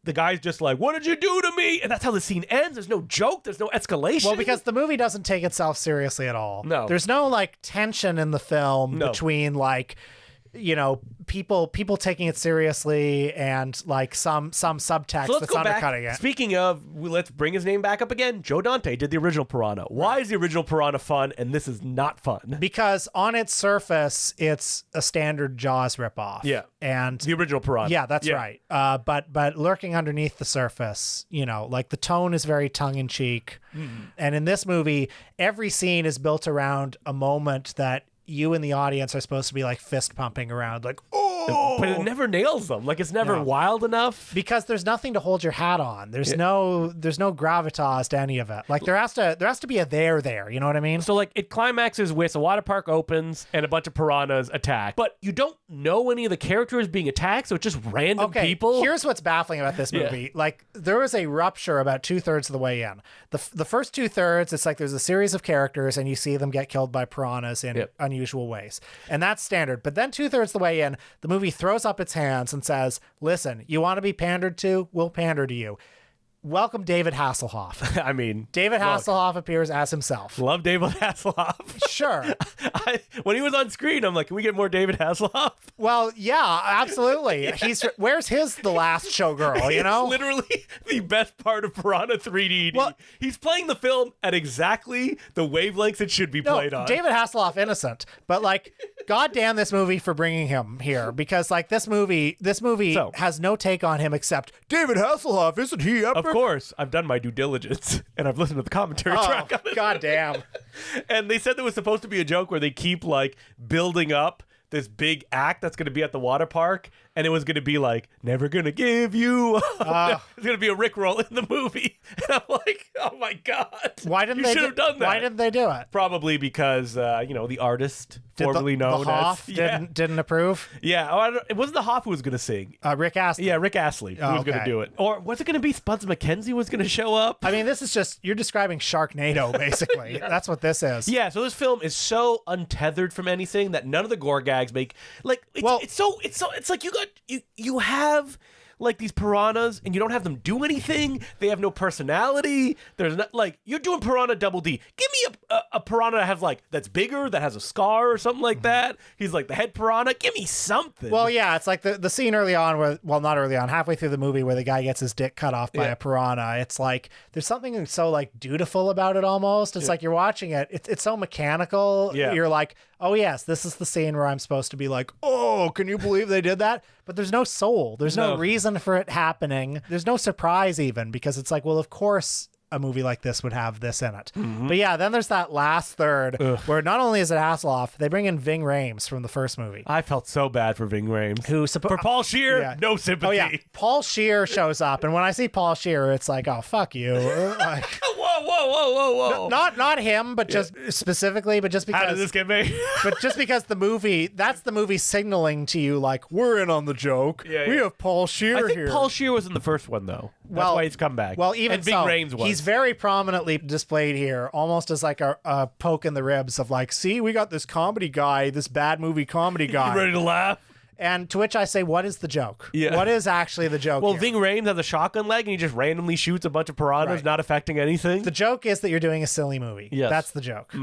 the guy's just like, what did you do to me? And that's how the scene ends. There's no joke. There's no escalation. Well, because the movie doesn't take itself seriously at all. No. There's no tension in the film between people taking it seriously and some subtext that's undercutting it. Speaking of, let's bring his name back up again. Joe Dante did the original Piranha. Why is the original Piranha fun and this is not fun? Because on its surface, it's a standard Jaws ripoff. Yeah. And the original Piranha. Yeah, that's right. But lurking underneath the surface, the tone is very tongue-in-cheek. And in this movie, every scene is built around a moment that you in the audience are supposed to be fist pumping around, oh, but it never nails them. It's never wild enough because there's nothing to hold your hat on. There's no gravitas to any of it. There has to be a there. You know what I mean? So it climaxes with a water park opens and a bunch of piranhas attack, but you don't know any of the characters being attacked, so it's just random people. Here's what's baffling about this movie. There was a rupture about 2/3 of the way in. The first 2/3, it's there's a series of characters and you see them get killed by piranhas in unusual ways, and that's standard. But then 2/3 of the way in, the movie throws up its hands and says, listen, you want to be pandered to? We'll pander to you. Welcome David Hasselhoff. I mean, David Hasselhoff appears as himself. Love David Hasselhoff. Sure. When he was on screen, I'm like, can we get more David Hasselhoff? Well, yeah, absolutely. Where's his The Last Showgirl, you know? It's literally the best part of Piranha 3D. Well, he's playing the film at exactly the wavelengths it should be played on. David Hasselhoff innocent, but goddamn this movie for bringing him here, because this movie has no take on him except David Hasselhoff, isn't he epic? Of course, I've done my due diligence and I've listened to the commentary track on it. Goddamn. And they said there was supposed to be a joke where they keep building up this big act that's going to be at the water park, and it was going to be never gonna give you up. It's going to be a Rickroll in the movie. And I'm like, oh my God. Why didn't you should have done that. Why didn't they do it? Probably because, the artist formerly known the Hoff as. didn't approve. Yeah. Oh, it wasn't the Hoff who was going to sing. Rick Astley. Yeah, Rick Astley who was going to do it. Or was it going to be Spuds MacKenzie was going to show up? I mean, this is just, you're describing Sharknado, basically. That's what this is. Yeah, so this film is so untethered from anything that none of the gore gags make like it's like you have like these piranhas and you don't have them do anything. They have no personality. There's not like you're doing Piranha Double D. Give me a piranha that has like that's bigger, that has a scar or something like that. He's like the head piranha. Give me something. Well, yeah, it's like the scene early on where, well, not early on, halfway through the movie where the guy gets his dick cut off by a piranha. It's like there's something so like dutiful about it almost. It's like you're watching it. It's so mechanical. Yeah. You're like, oh yes, this is the scene where I'm supposed to be like, oh, can you believe they did that? But there's no soul. There's no reason for it happening. There's no surprise even because it's like, well, of course a movie like this would have this in it. But yeah, then there's that last third where not only is it Hasselhoff, they bring in Ving Rhames from the first movie. I felt so bad for Ving Rhames. For Paul Scheer, no sympathy. Oh yeah, Paul Scheer shows up, and when I see Paul Scheer, it's like, oh fuck you. Like, whoa. Not him, but just specifically, but just because. How did this get made? But just because that's the movie signaling to you, like, we're in on the joke. Yeah. We have Paul Scheer I think here. Paul Scheer was in the first one though. That's why he's come back. Well, even and Ving so, Rhames was. he's very prominently displayed here, almost as like a poke in the ribs of like, see, we got this comedy guy, this bad movie comedy guy. You ready to laugh? And to which I say, what is the joke? Yeah. What is actually the joke? Well, here? Ving Rhames has a shotgun leg and he just randomly shoots a bunch of piranhas, not affecting anything. The joke is that you're doing a silly movie. Yes. That's the joke.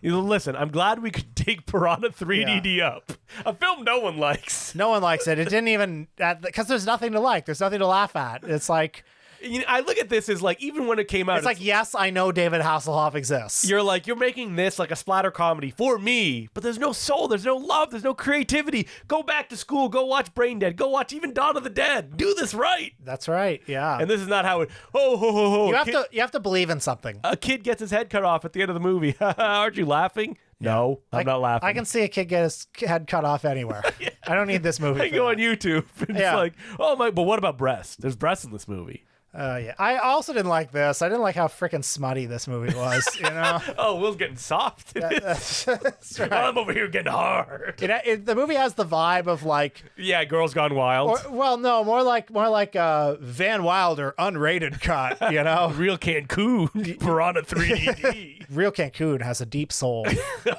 Listen, I'm glad we could take Piranha 3DD up. A film no one likes. No one likes it. It didn't even, because there's nothing to like. There's nothing to laugh at. It's like, I look at this as like, even when it came out, it's like, yes, I know David Hasselhoff exists. You're making this like a splatter comedy for me, but there's no soul, there's no love, there's no creativity. Go back to school, go watch Brain Dead, go watch even Dawn of the Dead. Do this right. That's right. Yeah. And this is not how it. You have to believe in something. A kid gets his head cut off at the end of the movie. Aren't you laughing? No, I'm not laughing. I can see a kid get his head cut off anywhere. I don't need this movie. I go on YouTube. And it's like, oh my, but what about breasts? There's breasts in this movie. Yeah. I also didn't like this. I didn't like how freaking smutty this movie was, you know? Oh, Will's getting soft. That's right. I'm over here getting hard. The movie has the vibe of like... Yeah, Girls Gone Wild. More like Van Wilder unrated cut, you know? Real Cancun, Piranha 3D. Real Cancun has a deep soul.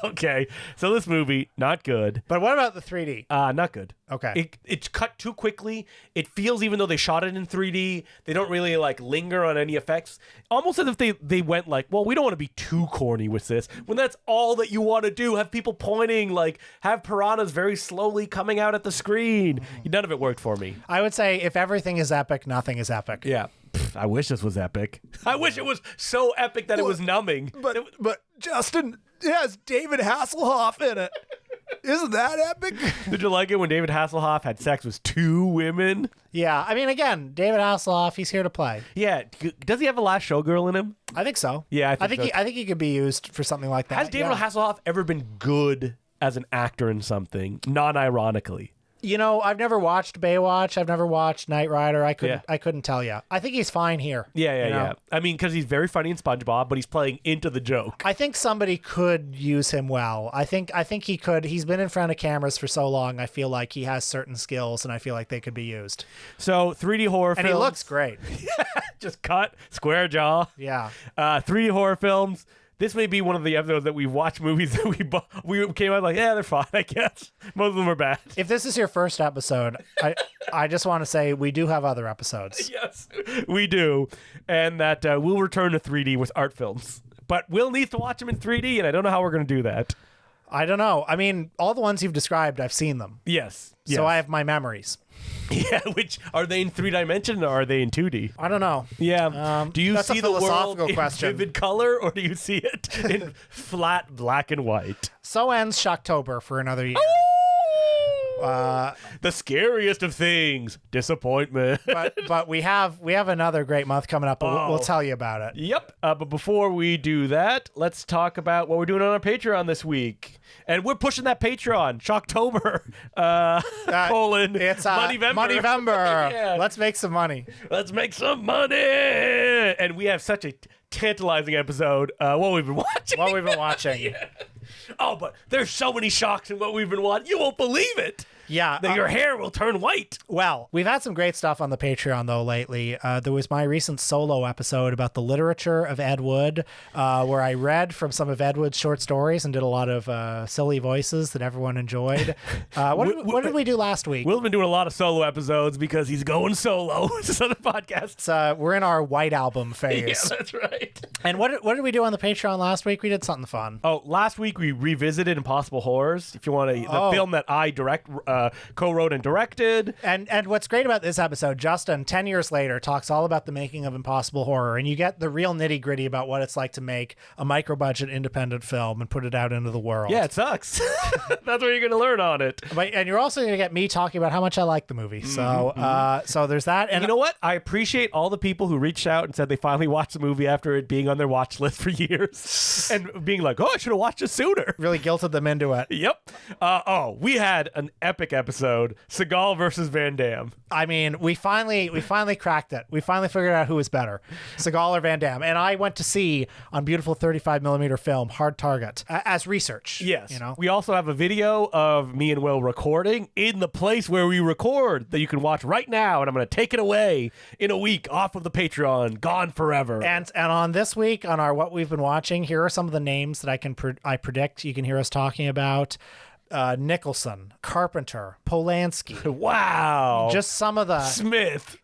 Okay, so this movie, not good. But what about the 3D? Not good. Okay. It's cut too quickly. It feels, even though they shot it in 3D, they don't really like linger on any effects. Almost as if they went like, well, we don't want to be too corny with this. When that's all that you want to do, have people pointing, like have piranhas very slowly coming out at the screen. None of it worked for me. I would say if everything is epic, nothing is epic. Yeah. I wish this was epic. I wish it was so epic that it was numbing. But Justin, it has David Hasselhoff in it. Isn't that epic? Did you like it when David Hasselhoff had sex with 2 women? Yeah, I mean, again, David Hasselhoff, he's here to play. Yeah. Does he have a last showgirl in him? I think so. Yeah, I think he could be used for something like that. Has David Hasselhoff ever been good as an actor in something, non-ironically? You know, I've never watched Baywatch. I've never watched Knight Rider. I couldn't tell you. I think he's fine here. Yeah. I mean, because he's very funny in SpongeBob, but he's playing into the joke. I think somebody could use him well. I think he could. He's been in front of cameras for so long. I feel like he has certain skills, and I feel like they could be used. So 3D horror films. And he looks great. Just cut, square jaw. Yeah. 3D horror films. This may be one of the episodes that we've watched movies that we came out like, yeah, they're fine, I guess. Most of them are bad. If this is your first episode, I just want to say we do have other episodes. Yes, we do. And that we'll return to 3D with art films. But Will needs to watch them in 3D, and I don't know how we're going to do that. I don't know. I mean, all the ones you've described, I've seen them. Yes. So I have my memories. Yeah, which are they in 3D or are they in 2D? I don't know. Yeah. Do you see the world question. in vivid color, or do you see it in flat black and white? So ends Shocktober for another year. The scariest of things, disappointment. but we have another great month coming up. But we'll tell you about it. Yep. But before we do that, let's talk about what we're doing on our Patreon this week. And we're pushing that Patreon, Shocktober, it's Moneyvember. Moneyvember. Yeah. Let's make some money. Let's make some money. And we have such a tantalizing episode. What we've been watching. Yeah. Oh, but there's so many shocks in what we've been watching. You won't believe it. Yeah. That your hair will turn white. Well, we've had some great stuff on the Patreon, though, lately. There was my recent solo episode about the literature of Ed Wood, where I read from some of Ed Wood's short stories and did a lot of silly voices that everyone enjoyed. What did we do last week? Will's been doing a lot of solo episodes because he's going solo. This other podcast. We're in our White Album phase. Yeah, that's right. And what did we do on the Patreon last week? We did something fun. Oh, last week we revisited Impossible Horrors. If you want to, the film that I co-wrote and directed. And what's great about this episode, Justin, 10 years later, talks all about the making of Impossible Horror, and you get the real nitty-gritty about what it's like to make a micro-budget independent film and put it out into the world. Yeah, it sucks. That's what you're going to learn on it. And you're also going to get me talking about how much I like the movie. So so there's that. And you know what? I appreciate all the people who reached out and said they finally watched the movie after it being on their watch list for years and being like, oh, I should have watched it sooner. Really guilted them into it. Yep. We had an epic episode. Seagal versus Van Damme. I mean, we finally cracked it. We finally figured out who was better, Seagal or Van Damme. And I went to see on beautiful 35mm film Hard Target as research. Yes. You know? We also have a video of me and Will recording in the place where we record that you can watch right now. And I'm going to take it away in a week off of the Patreon, gone forever. And on this week, on our What We've Been Watching, here are some of the names that I predict you can hear us talking about. Nicholson, Carpenter, Polanski. Wow. Just some of the... Smith.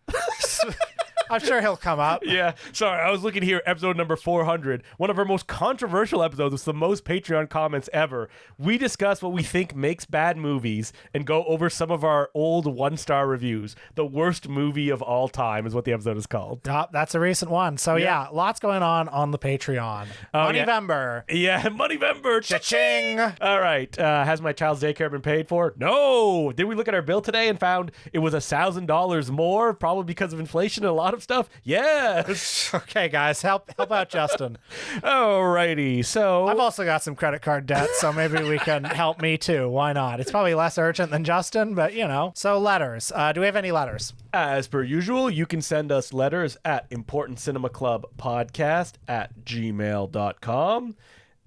I'm sure he'll come up. Yeah. Sorry, I was looking here, episode number 400. One of our most controversial episodes with the most Patreon comments ever. We discuss what we think makes bad movies and go over some of our old one-star reviews. The worst movie of all time is what the episode is called. That's a recent one. So yeah, lots going on the Patreon. Moneyvember. Yeah, Moneyvember. Cha-ching. All right. Has my child's daycare been paid for? No. Did we look at our bill today and found it was $1,000 more, probably because of inflation and a lot of stuff? Yes. Okay, guys, help out Justin. Alrighty. So I've also got some credit card debt, so maybe we can help me too. Why not? It's probably less urgent than Justin, but you know. So letters. Do we have any letters? As per usual, you can send us letters at importantcinemaclubpodcast@gmail.com.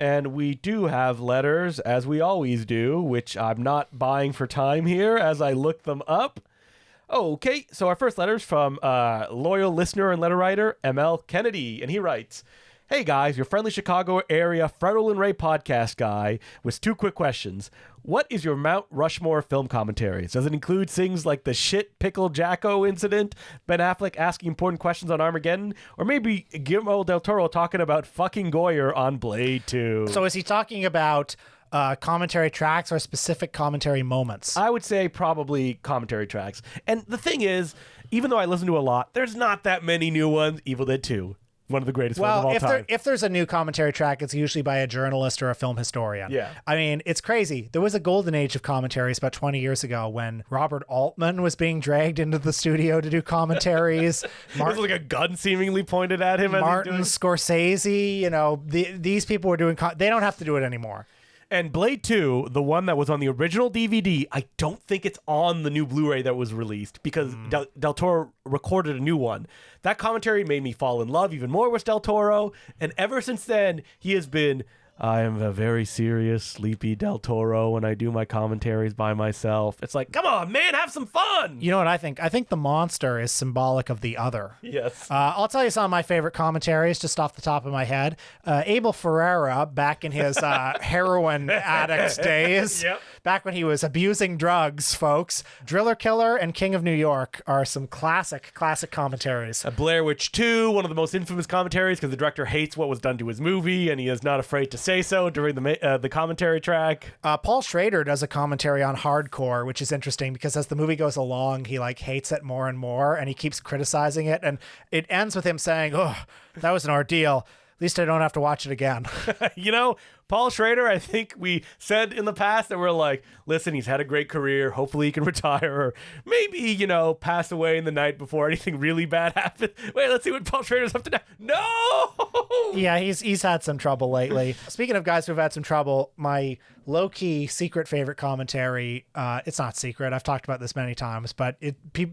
And we do have letters, as we always do, which I'm not buying for time here as I look them up. Okay, so our first letter is from loyal listener and letter writer, ML Kennedy, and he writes, hey guys, your friendly Chicago area Fredel and Ray podcast guy with 2 quick questions. What is your Mount Rushmore film commentaries? Does it include things like the shit pickle Jacko incident, Ben Affleck asking important questions on Armageddon, or maybe Guillermo del Toro talking about fucking Goyer on Blade 2? So is he talking about commentary tracks or specific commentary moments? I would say probably commentary tracks. And the thing is, even though I listen to a lot, there's not that many new ones. Evil Dead 2, one of the greatest films of all time. If there's a new commentary track, it's usually by a journalist or a film historian. Yeah. I mean, it's crazy. There was a golden age of commentaries about 20 years ago when Robert Altman was being dragged into the studio to do commentaries. There's like a gun seemingly pointed at him. Martin Scorsese, you know, these people were doing... they don't have to do it anymore. And Blade 2, the one that was on the original DVD, I don't think it's on the new Blu-ray that was released because Del Toro recorded a new one. That commentary made me fall in love even more with Del Toro. And ever since then, he has been... I am a very serious, sleepy Del Toro when I do my commentaries by myself. It's like, come on, man, have some fun. You know what I think? I think the monster is symbolic of the other. Yes. I'll tell you some of my favorite commentaries just off the top of my head. Abel Ferreira, back in his heroin addict days, back when he was abusing drugs, folks. Driller Killer and King of New York are some classic commentaries. Blair Witch 2, one of the most infamous commentaries because the director hates what was done to his movie and he is not afraid to say so during the commentary track. Paul Schrader does a commentary on Hardcore, which is interesting because as the movie goes along, he like hates it more and more and he keeps criticizing it. And it ends with him saying, oh, that was an ordeal. At least I don't have to watch it again. You know, Paul Schrader, I think we said in the past that we're like, listen, he's had a great career. Hopefully he can retire or maybe, you know, pass away in the night before anything really bad happens. Wait, let's see what Paul Schrader's up to now. No! Yeah, he's had some trouble lately. Speaking of guys who've had some trouble, my low-key secret favorite commentary, it's not secret. I've talked about this many times, but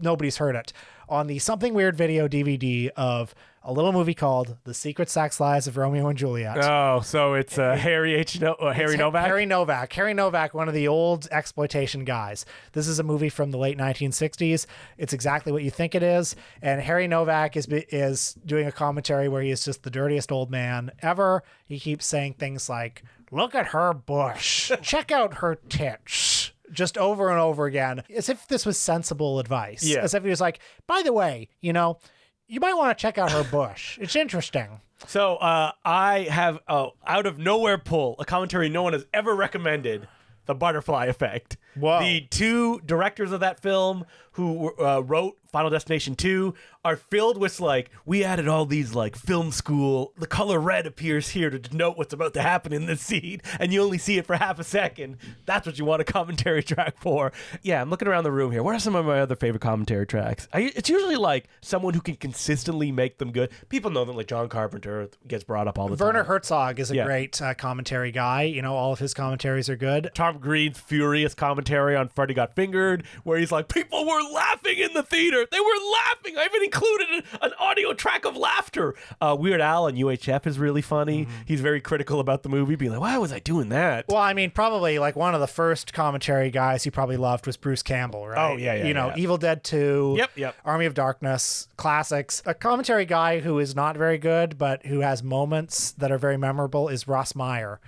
nobody's heard it. On the Something Weird video DVD of a little movie called The Secret Sex Lives of Romeo and Juliet. Oh, so it's Harry Novak? Harry Novak. Harry Novak, one of the old exploitation guys. This is a movie from the late 1960s. It's exactly what you think it is. And Harry Novak is doing a commentary where he is just the dirtiest old man ever. He keeps saying things like, look at her bush. Check out her tits. Just over and over again, as if this was sensible advice. Yeah. As if he was like, by the way, you might want to check out her bush. It's interesting. So I have, out of nowhere pull, a commentary no one has ever recommended, The Butterfly Effect. Whoa. The two directors of that film who wrote Final Destination 2 are filled with we added all these film school, the color red appears here to denote what's about to happen in this scene, and you only see it for half a second. That's what you want a commentary track for. Yeah, I'm looking around the room here. What are some of my other favorite commentary tracks? It's usually someone who can consistently make them good. People know that John Carpenter gets brought up all the time. Werner Herzog is a great commentary guy. All of his commentaries are good. Tom Green's furious commentary on Freddy Got Fingered, where he's like, people were laughing in the theater. They were laughing. I even included an audio track of laughter. Weird Al on UHF is really funny. Mm-hmm. He's very critical about the movie, being like, why was I doing that? Well, probably one of the first commentary guys you probably loved was Bruce Campbell, right? Oh, yeah. Evil Dead 2, Yep. Army of Darkness, classics. A commentary guy who is not very good, but who has moments that are very memorable is Ross Meyer.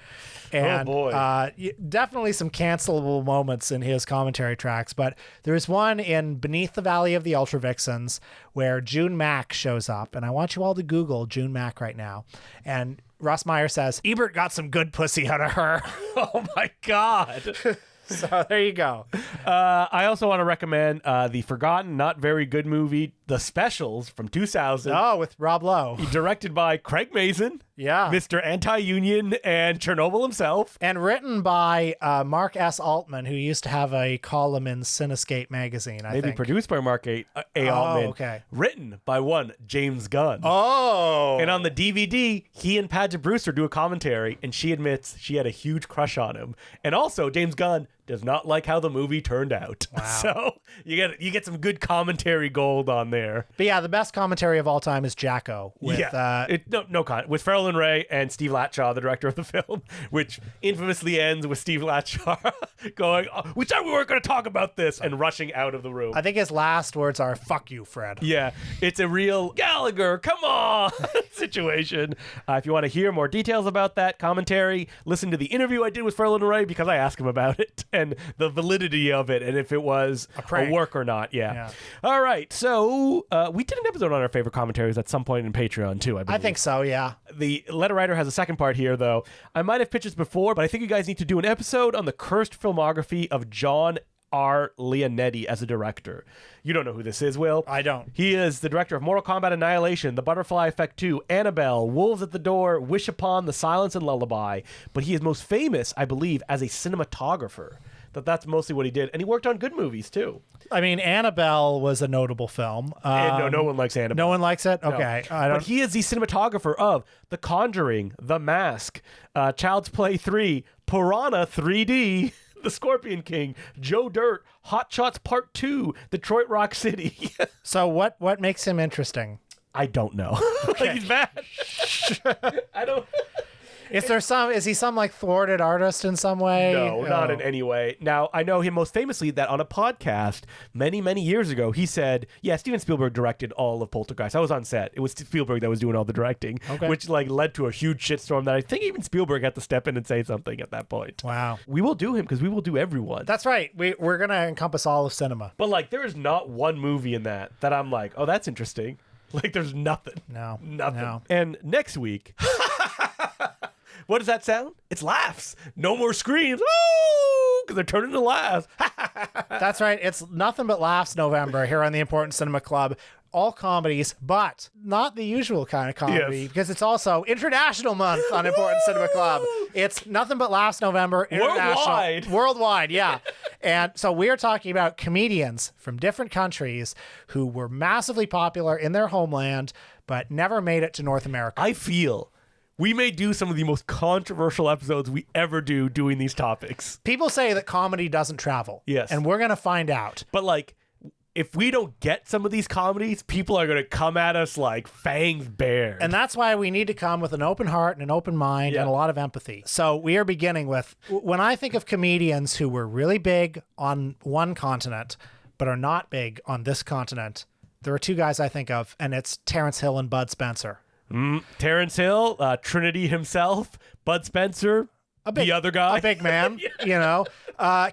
And, definitely some cancelable moments in his commentary tracks, but there's one in Beneath the Valley of the Ultra Vixens where June Mack shows up, and I want you all to Google June Mack right now. And Ross Meyer says, Ebert got some good pussy out of her. Oh my God. So there you go. I also want to recommend the forgotten, not very good movie, The Specials from 2000. Oh, with Rob Lowe. Directed by Craig Mazin. Yeah. Mr. Anti-Union and Chernobyl himself. And written by Mark S. Altman, who used to have a column in Cinescape magazine, I think. Maybe produced by Mark A. Altman. Oh, okay. Written by one James Gunn. Oh. And on the DVD, he and Padgett Brewster do a commentary, and she admits she had a huge crush on him. And also, James Gunn does not like how the movie turned out. Wow. So you get some good commentary gold on there. But yeah, the best commentary of all time is Jacko with with Farrell and Ray and Steve Latshaw, the director of the film, which infamously ends with Steve Latshaw going, we said we weren't going to talk about this, and rushing out of the room. I think his last words are, fuck you, Fred. Yeah, it's a real Gallagher, come on situation. If you want to hear more details about that commentary, listen to the interview I did with Farrell and Ray, because I asked him about it and the validity of it and if it was a work or not. Yeah. All right, so we did an episode on our favorite commentaries at some point in Patreon too, I believe. I think so, yeah. The letter writer has a second part here, though. I might have pitched this before, but I think you guys need to do an episode on the cursed filmography of John R. Leonetti as a director. You don't know who this is, Will? I don't. He is the director of Mortal Kombat Annihilation, The Butterfly Effect 2, Annabelle, Wolves at the Door, Wish Upon, The Silence and Lullaby. But he is most famous, I believe, as a cinematographer. That's mostly what he did. And he worked on good movies, too. Annabelle was a notable film. No one likes Annabelle. No one likes it? Okay. No. But he is the cinematographer of The Conjuring, The Mask, Child's Play 3, Piranha 3D, The Scorpion King, Joe Dirt, Hot Shots Part 2, Detroit Rock City. So what makes him interesting? I don't know. Okay. He's bad. I don't... Is he some thwarted artist in some way? No, not in any way. Now, I know him most famously that on a podcast many, many years ago, he said, yeah, Steven Spielberg directed all of Poltergeist. I was on set. It was Spielberg that was doing all the directing, which led to a huge shitstorm that I think even Spielberg had to step in and say something at that point. Wow. We will do him because we will do everyone. That's right. We're going to encompass all of cinema. But there is not one movie in that I'm like, oh, that's interesting. There's nothing. No. Nothing. No. And next week... What does that sound? It's laughs. No more screams. Oh, because they're turning to laughs. That's right. It's nothing but laughs November here on the Important Cinema Club. All comedies, but not the usual kind of comedy, because it's also International Month on Important Cinema Club. It's nothing but laughs November. Worldwide, yeah. And so we're talking about comedians from different countries who were massively popular in their homeland, but never made it to North America. I feel we may do some of the most controversial episodes we ever do doing these topics. People say that comedy doesn't travel. Yes. And we're going to find out. But if we don't get some of these comedies, people are going to come at us like fangs bared. And that's why we need to come with an open heart and an open mind and a lot of empathy. So we are beginning with, when I think of comedians who were really big on one continent, but are not big on this continent, there are two guys I think of, and it's Terrence Hill and Bud Spencer. Terrence Hill, Trinity himself, Bud Spencer, the other guy. A big man, you know.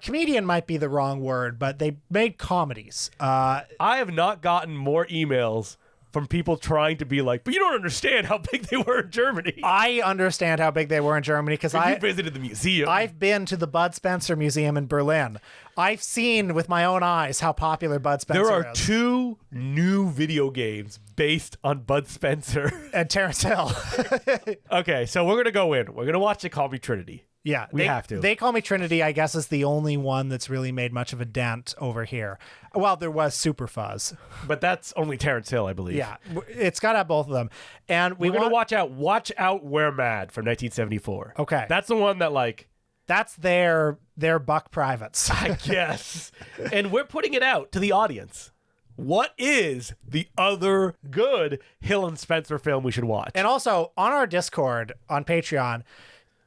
Comedian might be the wrong word, but they made comedies. I have not gotten more emails from people trying to be like, but you don't understand how big they were in Germany. I understand how big they were in Germany because I visited the museum. I've been to the Bud Spencer Museum in Berlin. I've seen with my own eyes how popular Bud Spencer is. There are 2 new video games based on Bud Spencer. And Terrence Hill. Okay, so we're going to go in. We're going to watch They Call Me Trinity. Yeah, we have to. They Call Me Trinity, I guess, is the only one that's really made much of a dent over here. Well, there was Super Fuzz. But that's only Terrence Hill, I believe. Yeah, it's got to have both of them. And we're going to watch out, We're Mad from 1974. Okay. That's the one that, like... That's their Buck Privates. I guess. And we're putting it out to the audience. What is the other good Hill and Spencer film we should watch? And also, on our Discord, on Patreon...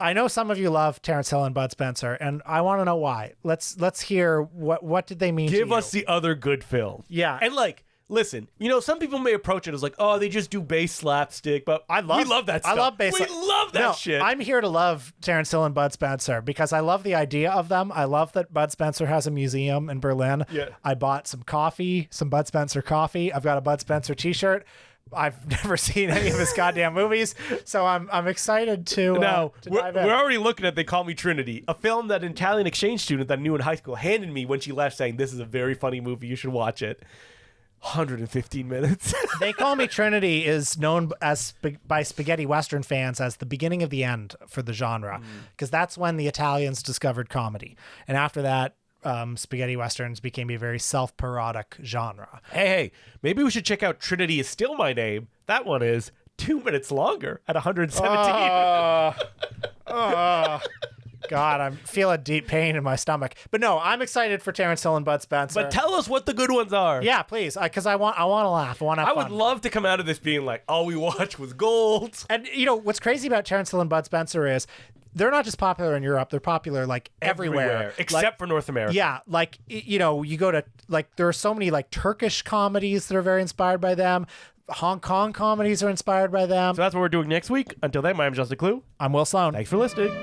I know some of you love Terrence Hill and Bud Spencer, and I want to know why. Let's hear what did they mean to you? Give us the other good film. Yeah. And like, listen, you know, some people may approach it as like, oh, they just do base slapstick, but we love that stuff. I love base We love that shit. I'm here to love Terrence Hill and Bud Spencer because I love the idea of them. I love that Bud Spencer has a museum in Berlin. Yeah. I bought some coffee, some Bud Spencer coffee. I've got a Bud Spencer t-shirt. I've never seen any of his goddamn movies, so I'm excited to dive in. We're already looking at They Call Me Trinity, a film that an Italian exchange student that I knew in high school handed me when she left saying, this is a very funny movie, you should watch it. 115 minutes. They Call Me Trinity is known as by spaghetti Western fans as the beginning of the end for the genre, because that's when the Italians discovered comedy. And after that, spaghetti Westerns became a very self-parodic genre. Hey, maybe we should check out Trinity Is Still My Name. That one is 2 minutes longer at 117. God, I'm feeling deep pain in my stomach. But no, I'm excited for Terrence Hill and Bud Spencer. But tell us what the good ones are. Yeah, please, because I want to laugh. I would love to come out of this being like, all we watched was gold. And you know what's crazy about Terrence Hill and Bud Spencer is they're not just popular in Europe, they're popular like everywhere. Except for North America. Yeah, like, you know, you go to, like, there are so many, like, Turkish comedies that are very inspired by them. Hong Kong comedies are inspired by them. So that's what we're doing next week. Until then, my name's Justin Decloux. I'm Will Sloan. Thanks for listening.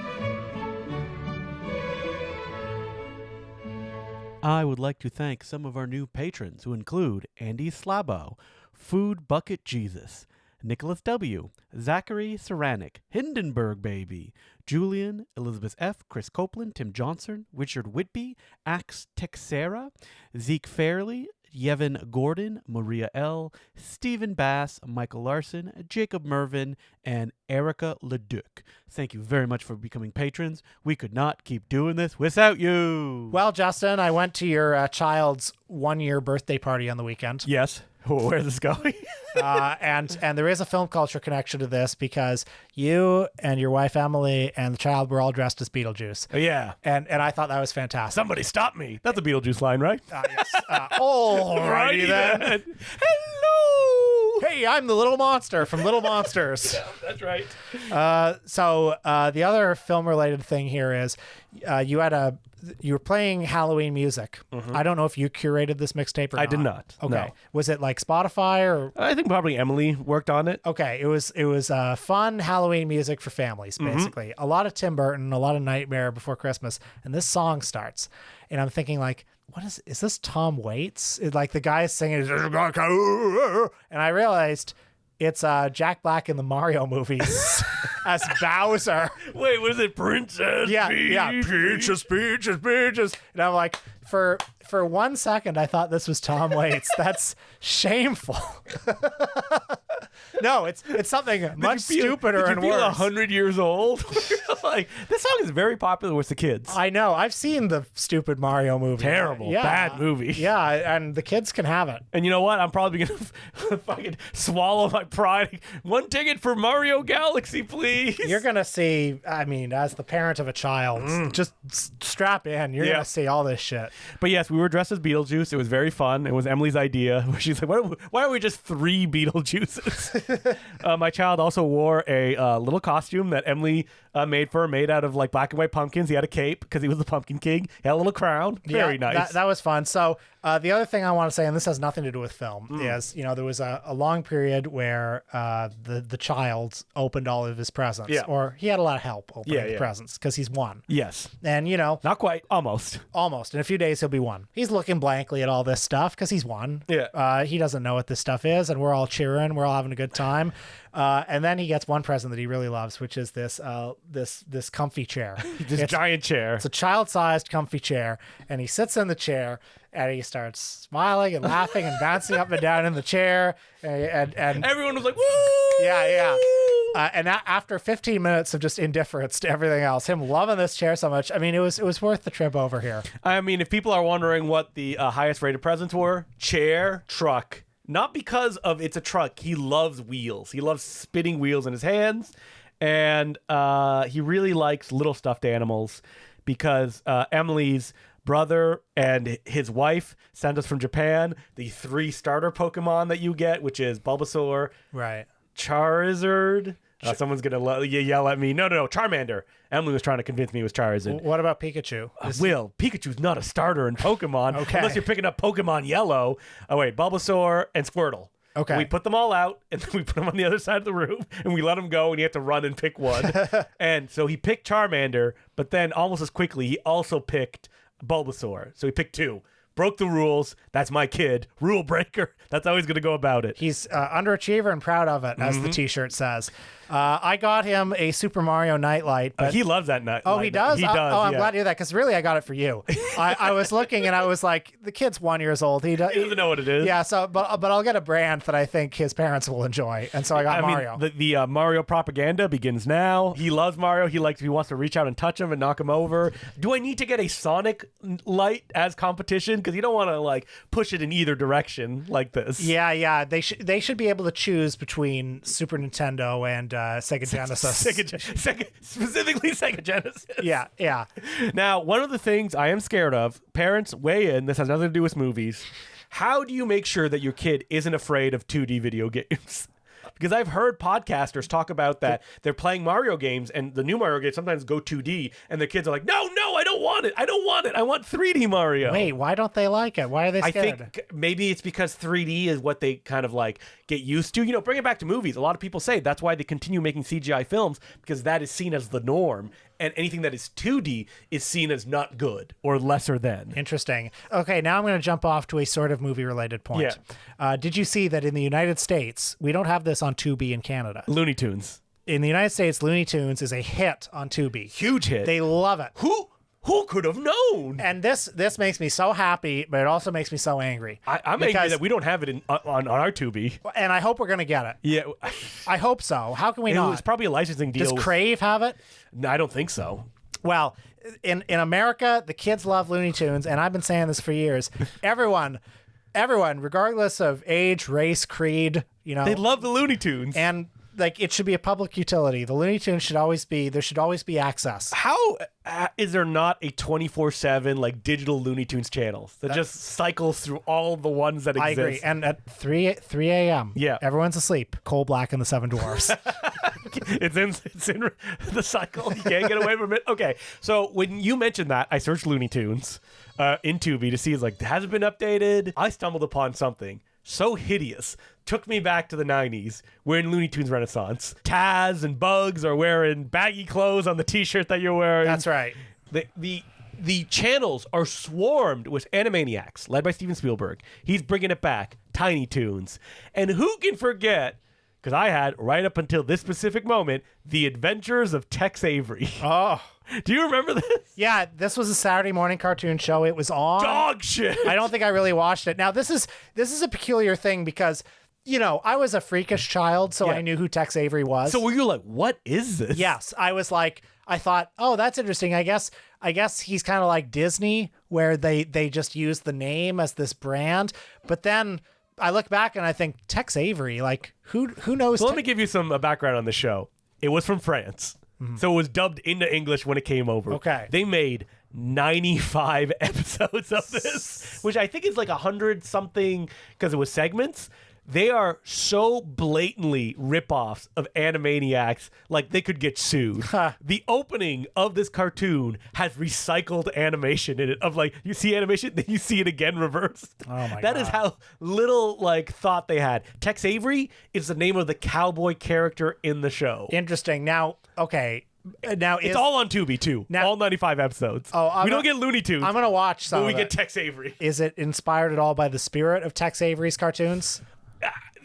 I would like to thank some of our new patrons who include Andy Slabo, Food Bucket Jesus, Nicholas W., Zachary Saranic, Hindenburg Baby, Julian, Elizabeth F., Chris Copeland, Tim Johnson, Richard Whitby, Axe Texera, Zeke Fairley, Yevon Gordon, Maria L., Stephen Bass, Michael Larson, Jacob Mervin, and Erica Leduc. Thank you very much for becoming patrons. We could not keep doing this without you. Well, Justin, I went to your child's 1-year birthday party on the weekend. Yes. Where's this going? And there is a film culture connection to this because you and your wife Emily and the child were all dressed as Beetlejuice. Oh, yeah. And I thought that was fantastic. Somebody stop me. That's a Beetlejuice line, right? Yes. Alrighty then. Hello. Hey, I'm the little monster from Little Monsters. Yeah, that's right. So the other film-related thing here is you were playing Halloween music. Mm-hmm. I don't know if you curated this mixtape or not. I did not. Okay. No. Was it like Spotify or? I think probably Emily worked on it. Okay. It was fun Halloween music for families, basically. Mm-hmm. A lot of Tim Burton, a lot of Nightmare Before Christmas, and this song starts, and I'm thinking like, what is this Tom Waits? Like the guy is singing, and I realized it's Jack Black in the Mario movies as Bowser. Wait, was it Princess? Yeah, Peaches. And I'm like, for 1 second, I thought this was Tom Waits. That's shameful. No, it's something much stupider did and you feel worse. 100 years old? Like, this song is very popular with the kids. I know. I've seen the stupid Mario movie. Terrible, bad movie. Yeah, and the kids can have it. And you know what? I'm probably going to fucking swallow my pride. One ticket for Mario Galaxy, please. You're going to see, I mean, as the parent of a child, just strap in. You're going to see all this shit. But yes, we were dressed as Beetlejuice. It was very fun. It was Emily's idea. She's like, why don't we just 3 Beetlejuices? My child also wore a little costume that Emily made out of like black and white pumpkins. He had a cape because he was the Pumpkin King. He had a little crown. Very nice. That was fun. So the other thing I want to say, and this has nothing to do with film, is there was a long period where the child opened all of his presents, or he had a lot of help opening the presents because he's 1. Yes. And not quite, almost. In a few days he'll be 1. He's looking blankly at all this stuff because he's 1. Yeah. He doesn't know what this stuff is, and we're all cheering. We're all having a good time. And then he gets one present that he really loves, which is this comfy chair. This giant chair. It's a child-sized comfy chair, and he sits in the chair and he starts smiling and laughing and bouncing up and down in the chair, and everyone was like, woo! Yeah. And after 15 minutes of just indifference to everything else, him loving this chair so much, I mean, it was worth the trip over here. I mean, if people are wondering what the highest rated presents were, chair, truck. Not because of it's a truck. He loves wheels. He loves spinning wheels in his hands. And he really likes little stuffed animals because Emily's brother and his wife sent us from Japan the 3 starter Pokemon that you get, which is Bulbasaur, right, Charizard. Someone's going to yell at me. No, Charmander. Emily was trying to convince me it was Charizard. What about Pikachu? Pikachu's not a starter in Pokemon. Okay. Unless you're picking up Pokemon Yellow. Oh, wait, Bulbasaur and Squirtle. Okay. And we put them all out, and then we put them on the other side of the room, and we let him go, and he had to run and pick one. And so he picked Charmander, but then almost as quickly, he also picked Bulbasaur. So he picked 2. Broke the rules. That's my kid. Rule breaker. That's how he's going to go about it. He's underachiever and proud of it, as the T-shirt says. I got him a Super Mario Nightlight. But he loves that night. Oh, he does? He does. I'm glad to hear that, because really I got it for you. I was looking and I was like, the kid's 1 year old. He doesn't know what it is. Yeah, so but I'll get a brand that I think his parents will enjoy. And so I got Mario. The Mario propaganda begins now. He loves Mario. He wants to reach out and touch him and knock him over. Do I need to get a Sonic light as competition? Because you don't want to like push it in either direction like this. Yeah. They should be able to choose between Super Nintendo and Sega Genesis. Specifically Sega Genesis. Yeah. Now, one of the things I am scared of, parents weigh in, this has nothing to do with movies. How do you make sure that your kid isn't afraid of 2D video games? Because I've heard podcasters talk about that. They're playing Mario games, and the new Mario games sometimes go 2D, and the kids are like, no, I don't want it. I want 3D Mario. Wait, why don't they like it? Why are they scared? I think maybe it's because 3D is what they kind of like get used to. Bring it back to movies. A lot of people say that's why they continue making CGI films, because that is seen as the norm. And anything that is 2D is seen as not good or lesser than. Interesting. Okay, now I'm going to jump off to a sort of movie-related point. Yeah. Did you see that in the United States, we don't have this on Tubi in Canada? Looney Tunes. In the United States, Looney Tunes is a hit on Tubi. Huge hit. They love it. Who could have known? And this makes me so happy, but it also makes me so angry. I'm angry that we don't have it on our Tubi. And I hope we're going to get it. Yeah. I hope so. How can we not? It's probably a licensing deal. Does Crave have it? No, I don't think so. Well, in America, the kids love Looney Tunes, and I've been saying this for years. Everyone, regardless of age, race, creed, they love the Looney Tunes. And like, it should be a public utility. The Looney Tunes should always be access. How is there not a 24/7 like digital Looney Tunes channel that just cycles through all the ones that exist? I agree. And at 3 a.m. Yeah, everyone's asleep. Coal Black and the Seven Dwarfs. It's in the cycle. You can't get away from it. Okay, so when you mentioned that, I searched Looney Tunes in Tubi to see has it been updated. I stumbled upon something so hideous. Took me back to the 90s. We're in Looney Tunes Renaissance. Taz and Bugs are wearing baggy clothes on the t-shirt that you're wearing. That's right. The channels are swarmed with Animaniacs, led by Steven Spielberg. He's bringing it back. Tiny Toons. And who can forget, because I had, right up until this specific moment, The Adventures of Tex Avery. Oh. Do you remember this? Yeah, this was a Saturday morning cartoon show. It was on. Dog shit. I don't think I really watched it. Now, this is a peculiar thing because you know, I was a freakish child, so Yeah. I knew who Tex Avery was. So were you like, what is this? Yes, I was like, I thought, oh, that's interesting. I guess he's kind of like Disney, where they just use the name as this brand. But then I look back and I think Tex Avery, like who knows? So let me give you some background on the show. It was from France. So it was dubbed into English when it came over. Okay. They made 95 episodes of this, which I think is like 100 something because it was segments. They are so blatantly ripoffs of Animaniacs, like they could get sued. The opening of this cartoon has recycled animation in it of like, you see animation, then you see it again reversed. Oh my That is how little like thought they had. Tex Avery is the name of the cowboy character in the show. Interesting. Now, okay. Now It's all on Tubi too. Now- All 95 episodes. Oh, we don't get Looney Tunes, I'm gonna watch some. but we of get it. Tex Avery. Is it inspired at all by the spirit of Tex Avery's cartoons?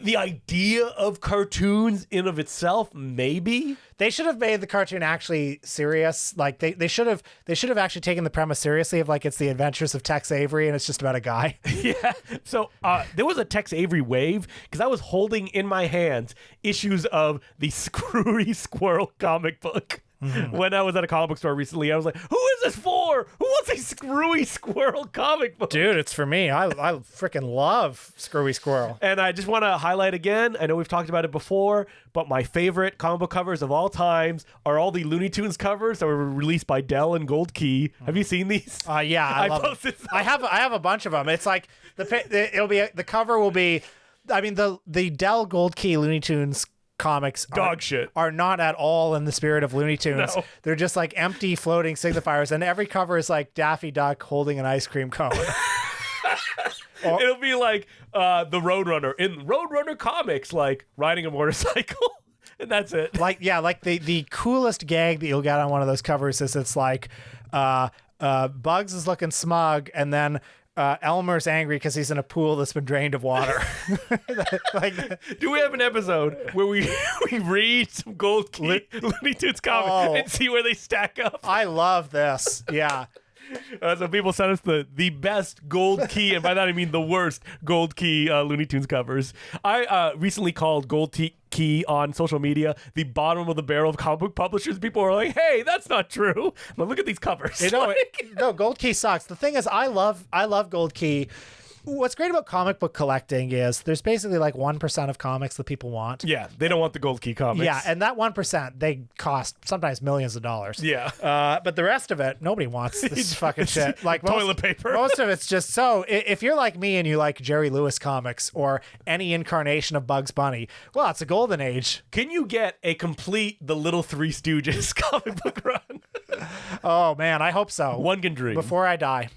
The idea of cartoons in of itself, maybe. They should have made the cartoon actually serious. Like they should have actually taken the premise seriously of like it's the adventures of Tex Avery and it's just about a guy. Yeah. So there was a Tex Avery wave because I was holding in my hands issues of the Screwy Squirrel comic book. When I was at a comic book store recently, I was like, who is this for? Who wants a Screwy Squirrel comic book? Dude, it's for me. I freaking love Screwy Squirrel. And I just want to highlight again, I know we've talked about it before, but my favorite comic book covers of all times are all the Looney Tunes covers that were released by Dell and Gold Key. Have you seen these? Yeah, I love posted it. some. I have a bunch of them. It's like the cover will be, I mean the Dell Gold Key Looney Tunes comics Dog shit. are not at all in the spirit of Looney Tunes. No. They're just like empty floating signifiers, and every cover is like Daffy Duck holding an ice cream cone. It'll be like the Roadrunner in Roadrunner comics, like riding a motorcycle. And that's it. Like the coolest gag that you'll get on one of those covers is it's like Bugs is looking smug, and then Elmer's angry because he's in a pool that's been drained of water. Do we have an episode where we read some Gold Key Looney Tunes comics and see where they stack up? I love this. Yeah. So people sent us the best Gold Key, and by that I mean the worst Gold Key Looney Tunes covers. I recently called Gold Key on social media the bottom of the barrel of comic book publishers. People are like, hey, that's not true. But look at these covers. No, Gold Key sucks. The thing is, I love Gold Key. What's great about comic book collecting is there's basically like 1% of comics that people want. Yeah, they don't want the Gold Key comics. Yeah, and that 1%, they cost sometimes millions of dollars. Yeah. But the rest of it, nobody wants this fucking shit. Like toilet paper. Most of it's just so. If you're like me and you like Jerry Lewis comics or any incarnation of Bugs Bunny, well, it's a golden age. Can you get a complete The Little Three Stooges comic book run? Oh man, I hope so. One can dream. Before I die.